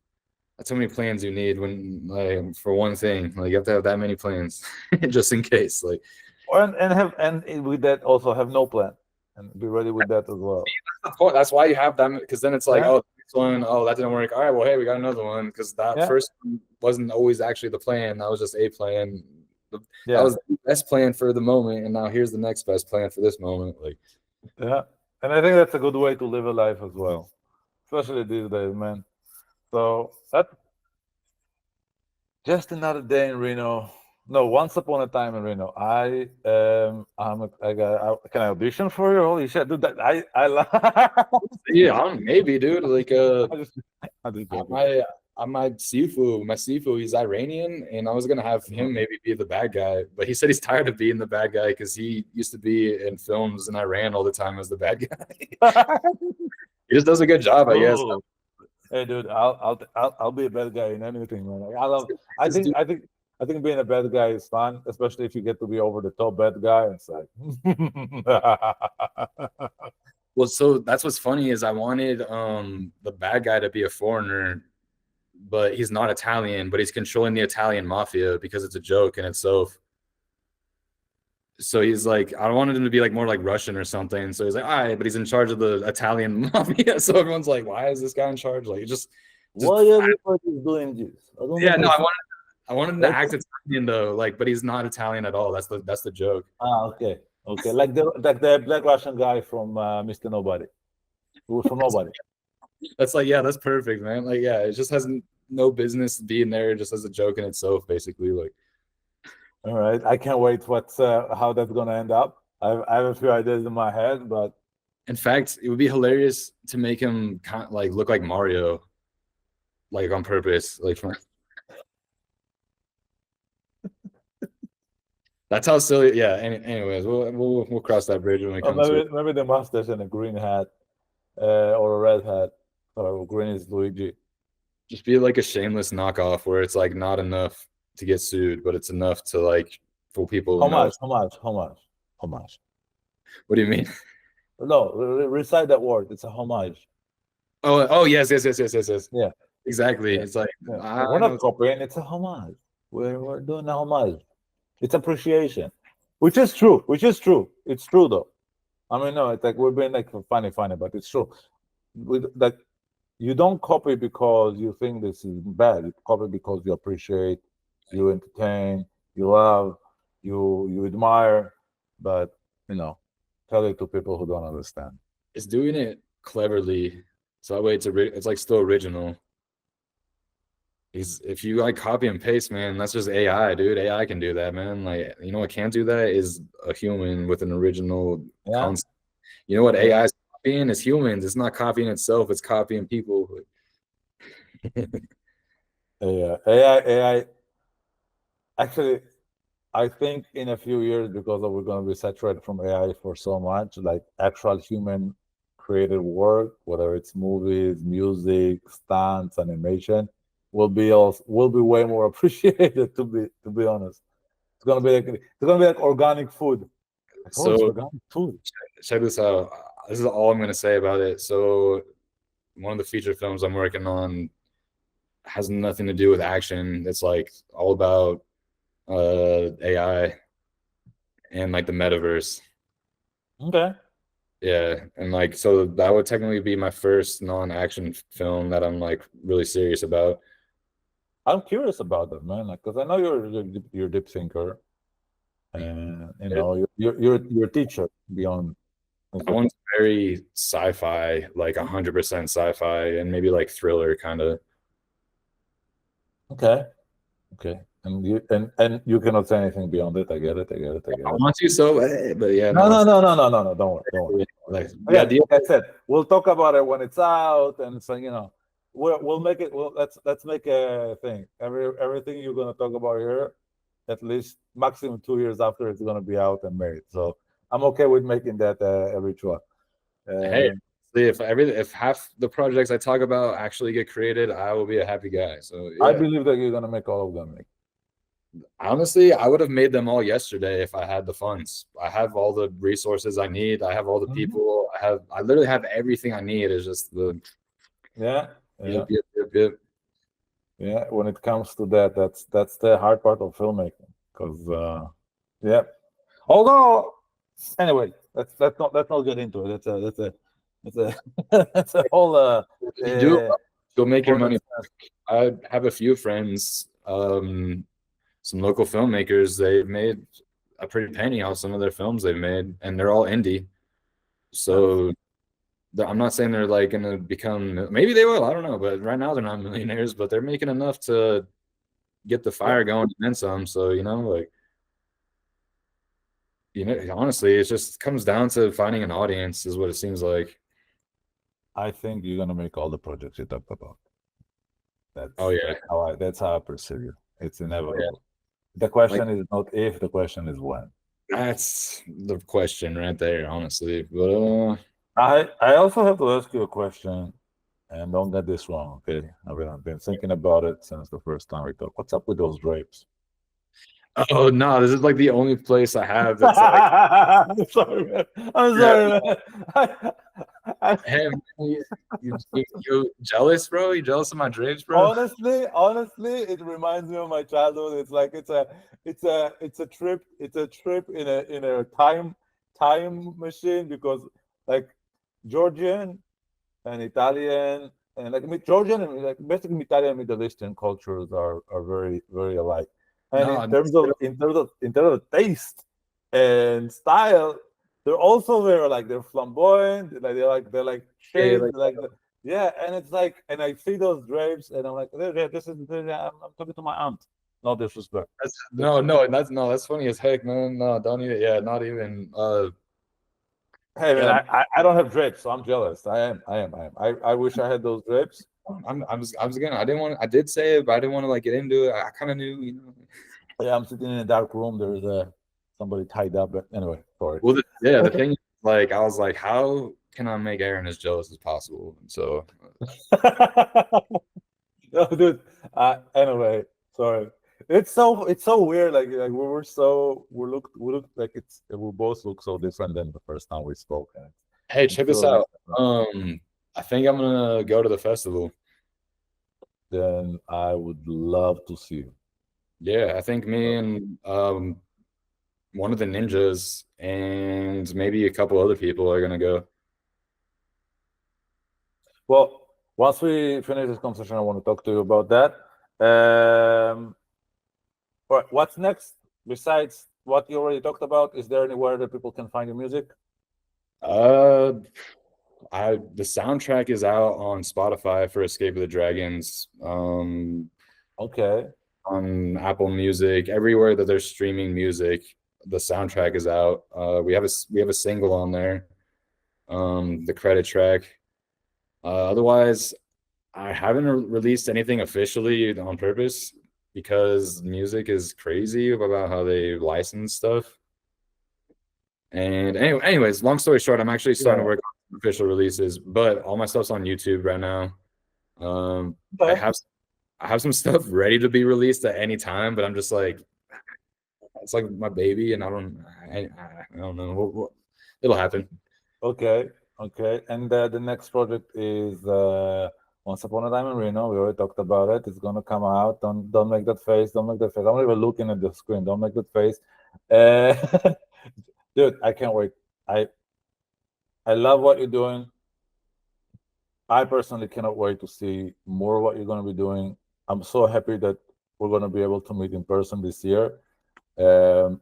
Speaker 1: That's how many plans you need when like for one thing. Like you have to have that many plans just in case. Like
Speaker 2: and with that also have no plan and be ready with that as well.
Speaker 1: That's why you have them, because then it's like,
Speaker 2: Yeah.
Speaker 1: oh, this one, oh, that didn't work. All right, well, hey, we got another one, because that first one wasn't always actually the plan. That was just a plan. That was the best plan for the moment, and now here's the next best plan for this moment. Like,
Speaker 2: yeah, and I think that's a good way to live a life as well, especially these days, man. So that's just another day in Reno. No, once upon a time in Reno. I can I audition for you? Holy shit, dude!
Speaker 1: yeah, maybe, dude. Like,
Speaker 2: I just
Speaker 1: my Sifu, he's Iranian, and I was gonna have him maybe be the bad guy, but he said he's tired of being the bad guy because he used to be in films in Iran all the time as the bad guy. He just does a good job, I guess.
Speaker 2: Hey, dude, I'll be a bad guy in anything, man. I think being a bad guy is fun, especially if you get to be over the top bad guy. It's like,
Speaker 1: well, so that's what's funny is I wanted the bad guy to be a foreigner, but he's not Italian, but he's controlling the Italian mafia because it's a joke in itself. So he's like, I wanted him to be like more like Russian or something. So he's like, all right, but he's in charge of the Italian mafia. So everyone's like, why is this guy in charge? Like, just
Speaker 2: why everybody's doing this?
Speaker 1: Yeah, no, I wanted him to act Italian though, like, but he's not Italian at all. That's the joke.
Speaker 2: Okay, like the Black Russian guy from Mr. Nobody, who was from Nobody.
Speaker 1: That's like, yeah, that's perfect, man. Like, yeah, it just has no business being there, just as a joke in itself, basically. Like,
Speaker 2: all right, I can't wait. How that's gonna end up? I have a few ideas in my head, but
Speaker 1: in fact, it would be hilarious to make him like look like Mario, like on purpose, like. That's how silly. Yeah. Anyways, we'll cross that bridge when we come to it.
Speaker 2: Maybe the mustache and a green hat, or a red hat, or green is Luigi.
Speaker 1: Just be like a shameless knockoff where it's like not enough to get sued, but it's enough to like for people.
Speaker 2: Homage.
Speaker 1: What do you mean?
Speaker 2: No, recite that word. It's a homage.
Speaker 1: Oh, yes.
Speaker 2: Yeah,
Speaker 1: exactly.
Speaker 2: Yeah.
Speaker 1: It's like
Speaker 2: we're not copying. It's a homage. We're doing a homage. It's appreciation, which is true. It's true though. I mean, no, it's like we're being like funny, but it's true. Like you don't copy because you think this is bad. You copy because you appreciate, you entertain, you love, you admire, but tell it to people who don't understand.
Speaker 1: It's doing it cleverly, so that way it's like still original. If you like copy and paste, man, that's just AI, dude. AI can do that, man. Like, what can't do that is a human with an original concept. You know what
Speaker 2: Yeah,
Speaker 1: AI is copying? Is humans. It's not copying itself. It's copying people.
Speaker 2: yeah. AI. Actually, I think in a few years, because we're going to be saturated from AI for so much, like actual human created work, whether it's movies, music, stunts, animation, will be way more appreciated. To be honest, it's gonna be like organic food. Like, oh, it's
Speaker 1: So
Speaker 2: organic food.
Speaker 1: check this out. This is all I'm gonna say about it. So one of the feature films I'm working on has nothing to do with action. It's like all about AI and like the metaverse.
Speaker 2: Okay,
Speaker 1: Yeah, and like so that would technically be my first non-action film that I'm like really serious about.
Speaker 2: I'm curious about that, man. Like, because I know you're a deep thinker, and you
Speaker 1: It,
Speaker 2: know you're a teacher beyond
Speaker 1: that
Speaker 2: thinker.
Speaker 1: one's very sci-fi, like 100% sci-fi, and maybe like thriller kind of.
Speaker 2: Okay. Okay. And you cannot say anything beyond it. I get it. I get it. I get
Speaker 1: I
Speaker 2: it.
Speaker 1: want to so, but yeah,
Speaker 2: No,
Speaker 1: no,
Speaker 2: no,
Speaker 1: it's
Speaker 2: no, no, no, no, no. Don't worry. Don't worry.
Speaker 1: like the
Speaker 2: Again,
Speaker 1: idea.
Speaker 2: like I said, we'll talk about it when it's out, and so we'll make it. Well, let's make a thing. Everything you're gonna talk about here, at least maximum 2 years after it's gonna be out and made. So I'm okay with making that a ritual.
Speaker 1: Hey,
Speaker 2: Uh,
Speaker 1: see if half the projects I talk about actually get created, I will be a happy guy. So
Speaker 2: I
Speaker 1: yeah,
Speaker 2: believe that you're gonna make all of them.
Speaker 1: honestly, I would have made them all yesterday if I had the funds. I have all the resources I need. I have all the
Speaker 2: Mhm.
Speaker 1: people. I literally have everything I need. It's just the
Speaker 2: Yeah,
Speaker 1: yep,
Speaker 2: yeah,
Speaker 1: yep, yep, yep.
Speaker 2: yeah. When it comes to that, that's the hard part of filmmaking. Because yeah. Although, anyway, let's not get into it. That's a that's a whole
Speaker 1: If you do, you'll make your
Speaker 2: hornet's
Speaker 1: money.
Speaker 2: nest.
Speaker 1: I have a few friends, some local filmmakers. They've made a pretty penny off some of their films they've made, and they're all indie.
Speaker 2: Nice.
Speaker 1: So I'm not saying they're like gonna become. Maybe they will. I don't know. But right now they're not millionaires, but they're making enough to get the
Speaker 2: Yeah,
Speaker 1: fire going and then some. So like honestly, it just comes down to finding an audience, is what it seems like.
Speaker 2: I think you're gonna make all the projects you talked about.
Speaker 1: Oh yeah,
Speaker 2: That's how I perceive you. It's
Speaker 1: oh yeah.
Speaker 2: inevitable. The
Speaker 1: Like
Speaker 2: question is not if, the question is when.
Speaker 1: that's the question right there, honestly. But
Speaker 2: I also have to ask you a question, and don't get this wrong, okay? I've been thinking about it since the first time we talked. What's up with those drapes?
Speaker 1: oh no, this is like the only place I have that's like,
Speaker 2: I'm sorry, man. I'm
Speaker 1: yeah,
Speaker 2: sorry, man. I,
Speaker 1: hey, man, you jealous, bro? You jealous of my drapes, bro?
Speaker 2: honestly, it reminds me of my childhood. It's like it's a trip in a time machine because like Georgian and Italian and like Georgian and like basically Italian and Middle Eastern cultures are very very alike. And in
Speaker 1: No,
Speaker 2: terms of in terms of in terms of taste and style, they're also very like they're flamboyant, like they're like
Speaker 1: yeah,
Speaker 2: shades,
Speaker 1: like
Speaker 2: yeah, and it's like and I see those drapes and I'm like, I'm talking to my aunt. No disrespect.
Speaker 1: that's funny as heck, man. No, don't even. Yeah, not even.
Speaker 2: Hey man,
Speaker 1: Yeah,
Speaker 2: I don't have drapes, so I'm jealous. I am. I wish I had those drapes.
Speaker 1: I was gonna. I didn't want. I did say it, but I didn't want to like get into it. I kind of knew.
Speaker 2: Yeah, I'm sitting in a dark room. There's somebody tied up. But anyway, sorry.
Speaker 1: Well, the thing is, like, I was like, how can I make Aaron as jealous as possible? And so,
Speaker 2: No, dude. Anyway, sorry. It's so weird. Like we look like we both look so different than the first time we spoke. And
Speaker 1: hey,
Speaker 2: it
Speaker 1: check this
Speaker 2: feels like
Speaker 1: out. I think I'm gonna go to the festival.
Speaker 2: then I would love to see you.
Speaker 1: Yeah, I think me and one of the ninjas and maybe a couple other people are gonna go.
Speaker 2: Well, once we finish this conversation, I want to talk to you about that. All right, what's next besides what you already talked about? Is there anywhere that people can find your music?
Speaker 1: Uh, the soundtrack is out on Spotify for Escape of the Dragons.
Speaker 2: Okay.
Speaker 1: On Apple Music, everywhere that there's streaming music, the soundtrack is out. We have a single on there. the credit track. Otherwise, I haven't released anything officially on purpose because music is crazy about how they license stuff. And anyways, long story short, I'm actually starting to
Speaker 2: Yeah.
Speaker 1: work on official releases, but all my stuff's on YouTube right now. I
Speaker 2: Okay.
Speaker 1: have some stuff ready to be released at any time, but I'm just like, it's like my baby, and I don't know. It'll happen.
Speaker 2: Okay. Okay. And the next project is Once Upon a Time in Reno. We already talked about it. It's gonna come out. Don't make that face. Don't make that face. I'm not even looking at the screen. Don't make that face. Uh, dude, I can't wait. I I love what you're doing. I personally cannot wait to see more of what you're going to be doing. I'm so happy that we're going to be able to meet in person this year. Um,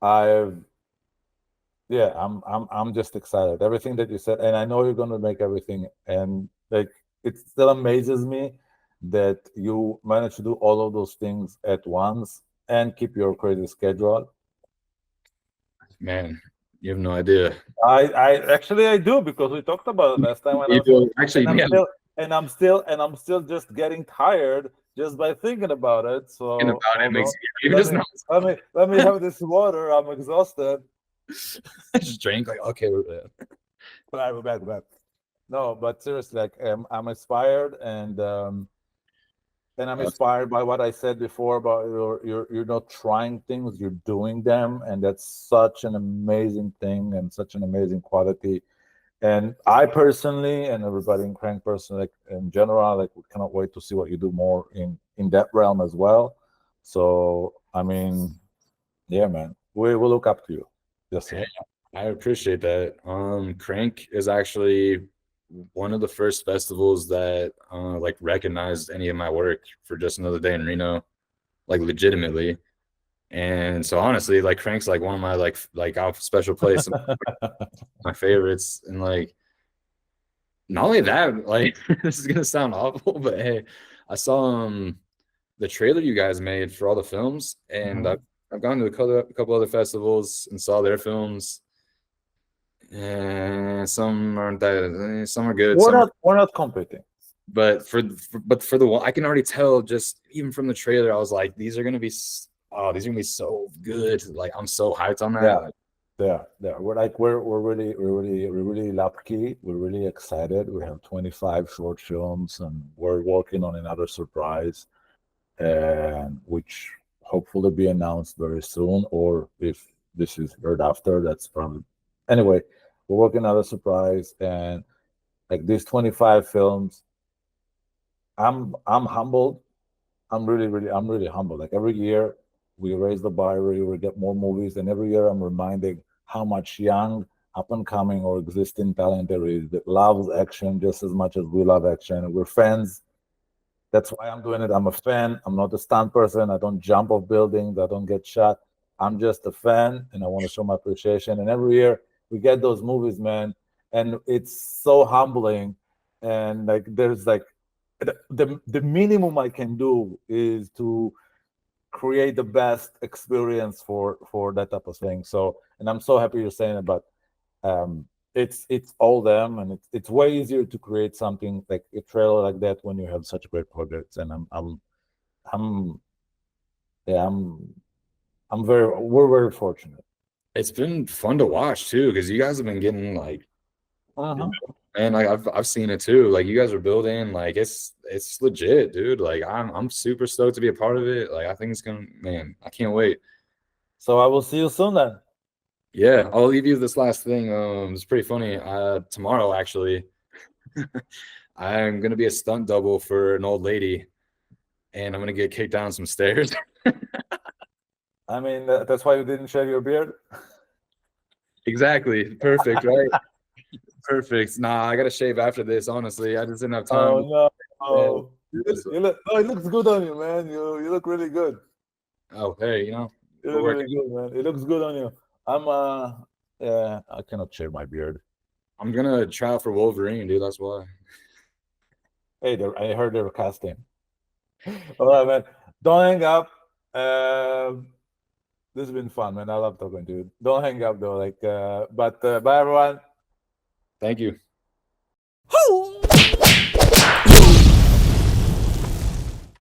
Speaker 2: I've yeah, I'm just excited. Everything that you said, and I know you're going to make everything. And like it still amazes me that you managed to do all of those things at once and keep your crazy schedule.
Speaker 1: Man, you have no idea.
Speaker 2: I actually I do because we talked about it last time when I
Speaker 1: You
Speaker 2: was,
Speaker 1: do actually,
Speaker 2: and I'm
Speaker 1: yeah.
Speaker 2: still and I'm still just getting tired just by thinking about it.
Speaker 1: Thinking
Speaker 2: So
Speaker 1: about it
Speaker 2: hold
Speaker 1: makes
Speaker 2: on,
Speaker 1: you even
Speaker 2: let
Speaker 1: just
Speaker 2: me
Speaker 1: not
Speaker 2: let me have this water. I'm exhausted.
Speaker 1: just drink like okay, we're
Speaker 2: All right, we're back, we're back. No, but seriously, like I'm inspired and I'm
Speaker 1: uh,
Speaker 2: inspired by what I said before about you're not trying things, you're doing them, and that's such an amazing thing and such an amazing quality. And I personally, and everybody in Crank personally, like in general, like we cannot wait to see what you do more in that realm as well. So I mean, yeah, man, we will look up to you. Just
Speaker 1: Hey,
Speaker 2: saying.
Speaker 1: I appreciate that. Crank is actually one of the first festivals that like recognized any of my work for just another day in Reno, like legitimately. And so honestly, like Crank's like one of my like out special place, my favorites. And like not only that, like this is gonna sound awful, but hey, I saw the trailer you guys made for all the films, and
Speaker 2: Mhm.
Speaker 1: I've gone to a couple other festivals and saw their films. And some aren't that. Some are good.
Speaker 2: We're
Speaker 1: Some are.
Speaker 2: not competing.
Speaker 1: But for the one, I can already tell just even from the trailer. I was like, these are gonna be. Oh, these are gonna be so good. Like I'm so hyped on that.
Speaker 2: Yeah,
Speaker 1: Like,
Speaker 2: there. We're really lucky. We're really excited. We have 25 short films, and we're working on another surprise, and which hopefully be announced very soon. Or if this is heard after, that's probably anyway. We're working on a surprise, and like these 25 films, I'm humbled. I'm really humbled. Like every year, we raise the bar. We get more movies, and every year I'm reminded how much young, up and coming, or existing talent there is that loves action just as much as we love action. We're fans. That's why I'm doing it. I'm a fan. I'm not a stunt person. I don't jump off buildings. I don't get shot. I'm just a fan, and I want to show my appreciation. And every year we get those movies, man, and it's so humbling. And like, there's like the minimum I can do is to create the best experience for that type of thing. So, and I'm so happy you're saying it, but um, it's all them, and it's way easier to create something like a trailer like that when you have such great projects. And I'm yeah I'm very we're very fortunate.
Speaker 1: it's been fun to watch too because you guys have been getting like,
Speaker 2: Uh-huh.
Speaker 1: and like I've seen it too. Like you guys are building. Like it's legit, dude. Like I'm super stoked to be a part of it. Like I think it's gonna, man. I can't wait.
Speaker 2: So I will see you soon then.
Speaker 1: Yeah, I'll leave you this last thing. It's pretty funny. Tomorrow actually, I'm gonna be a stunt double for an old lady, and I'm gonna get kicked down some stairs.
Speaker 2: I mean, that's why you didn't shave your beard.
Speaker 1: Exactly. Perfect, right? Perfect. Nah, I gotta shave after this. Honestly, I just didn't have time.
Speaker 2: Oh no.
Speaker 1: Yeah.
Speaker 2: Oh, no, it looks good on you, man. You look really good.
Speaker 1: Oh, hey,
Speaker 2: You
Speaker 1: we're
Speaker 2: look really
Speaker 1: working.
Speaker 2: good, man. It looks good on you. I'm yeah, I cannot shave my beard.
Speaker 1: I'm gonna try out for Wolverine, dude. That's why.
Speaker 2: Hey, I heard they were casting. All right, man. Don't hang up. Um, this has been fun, man. I love talking to you. Don't hang up though. Like, but bye everyone.
Speaker 1: Thank you.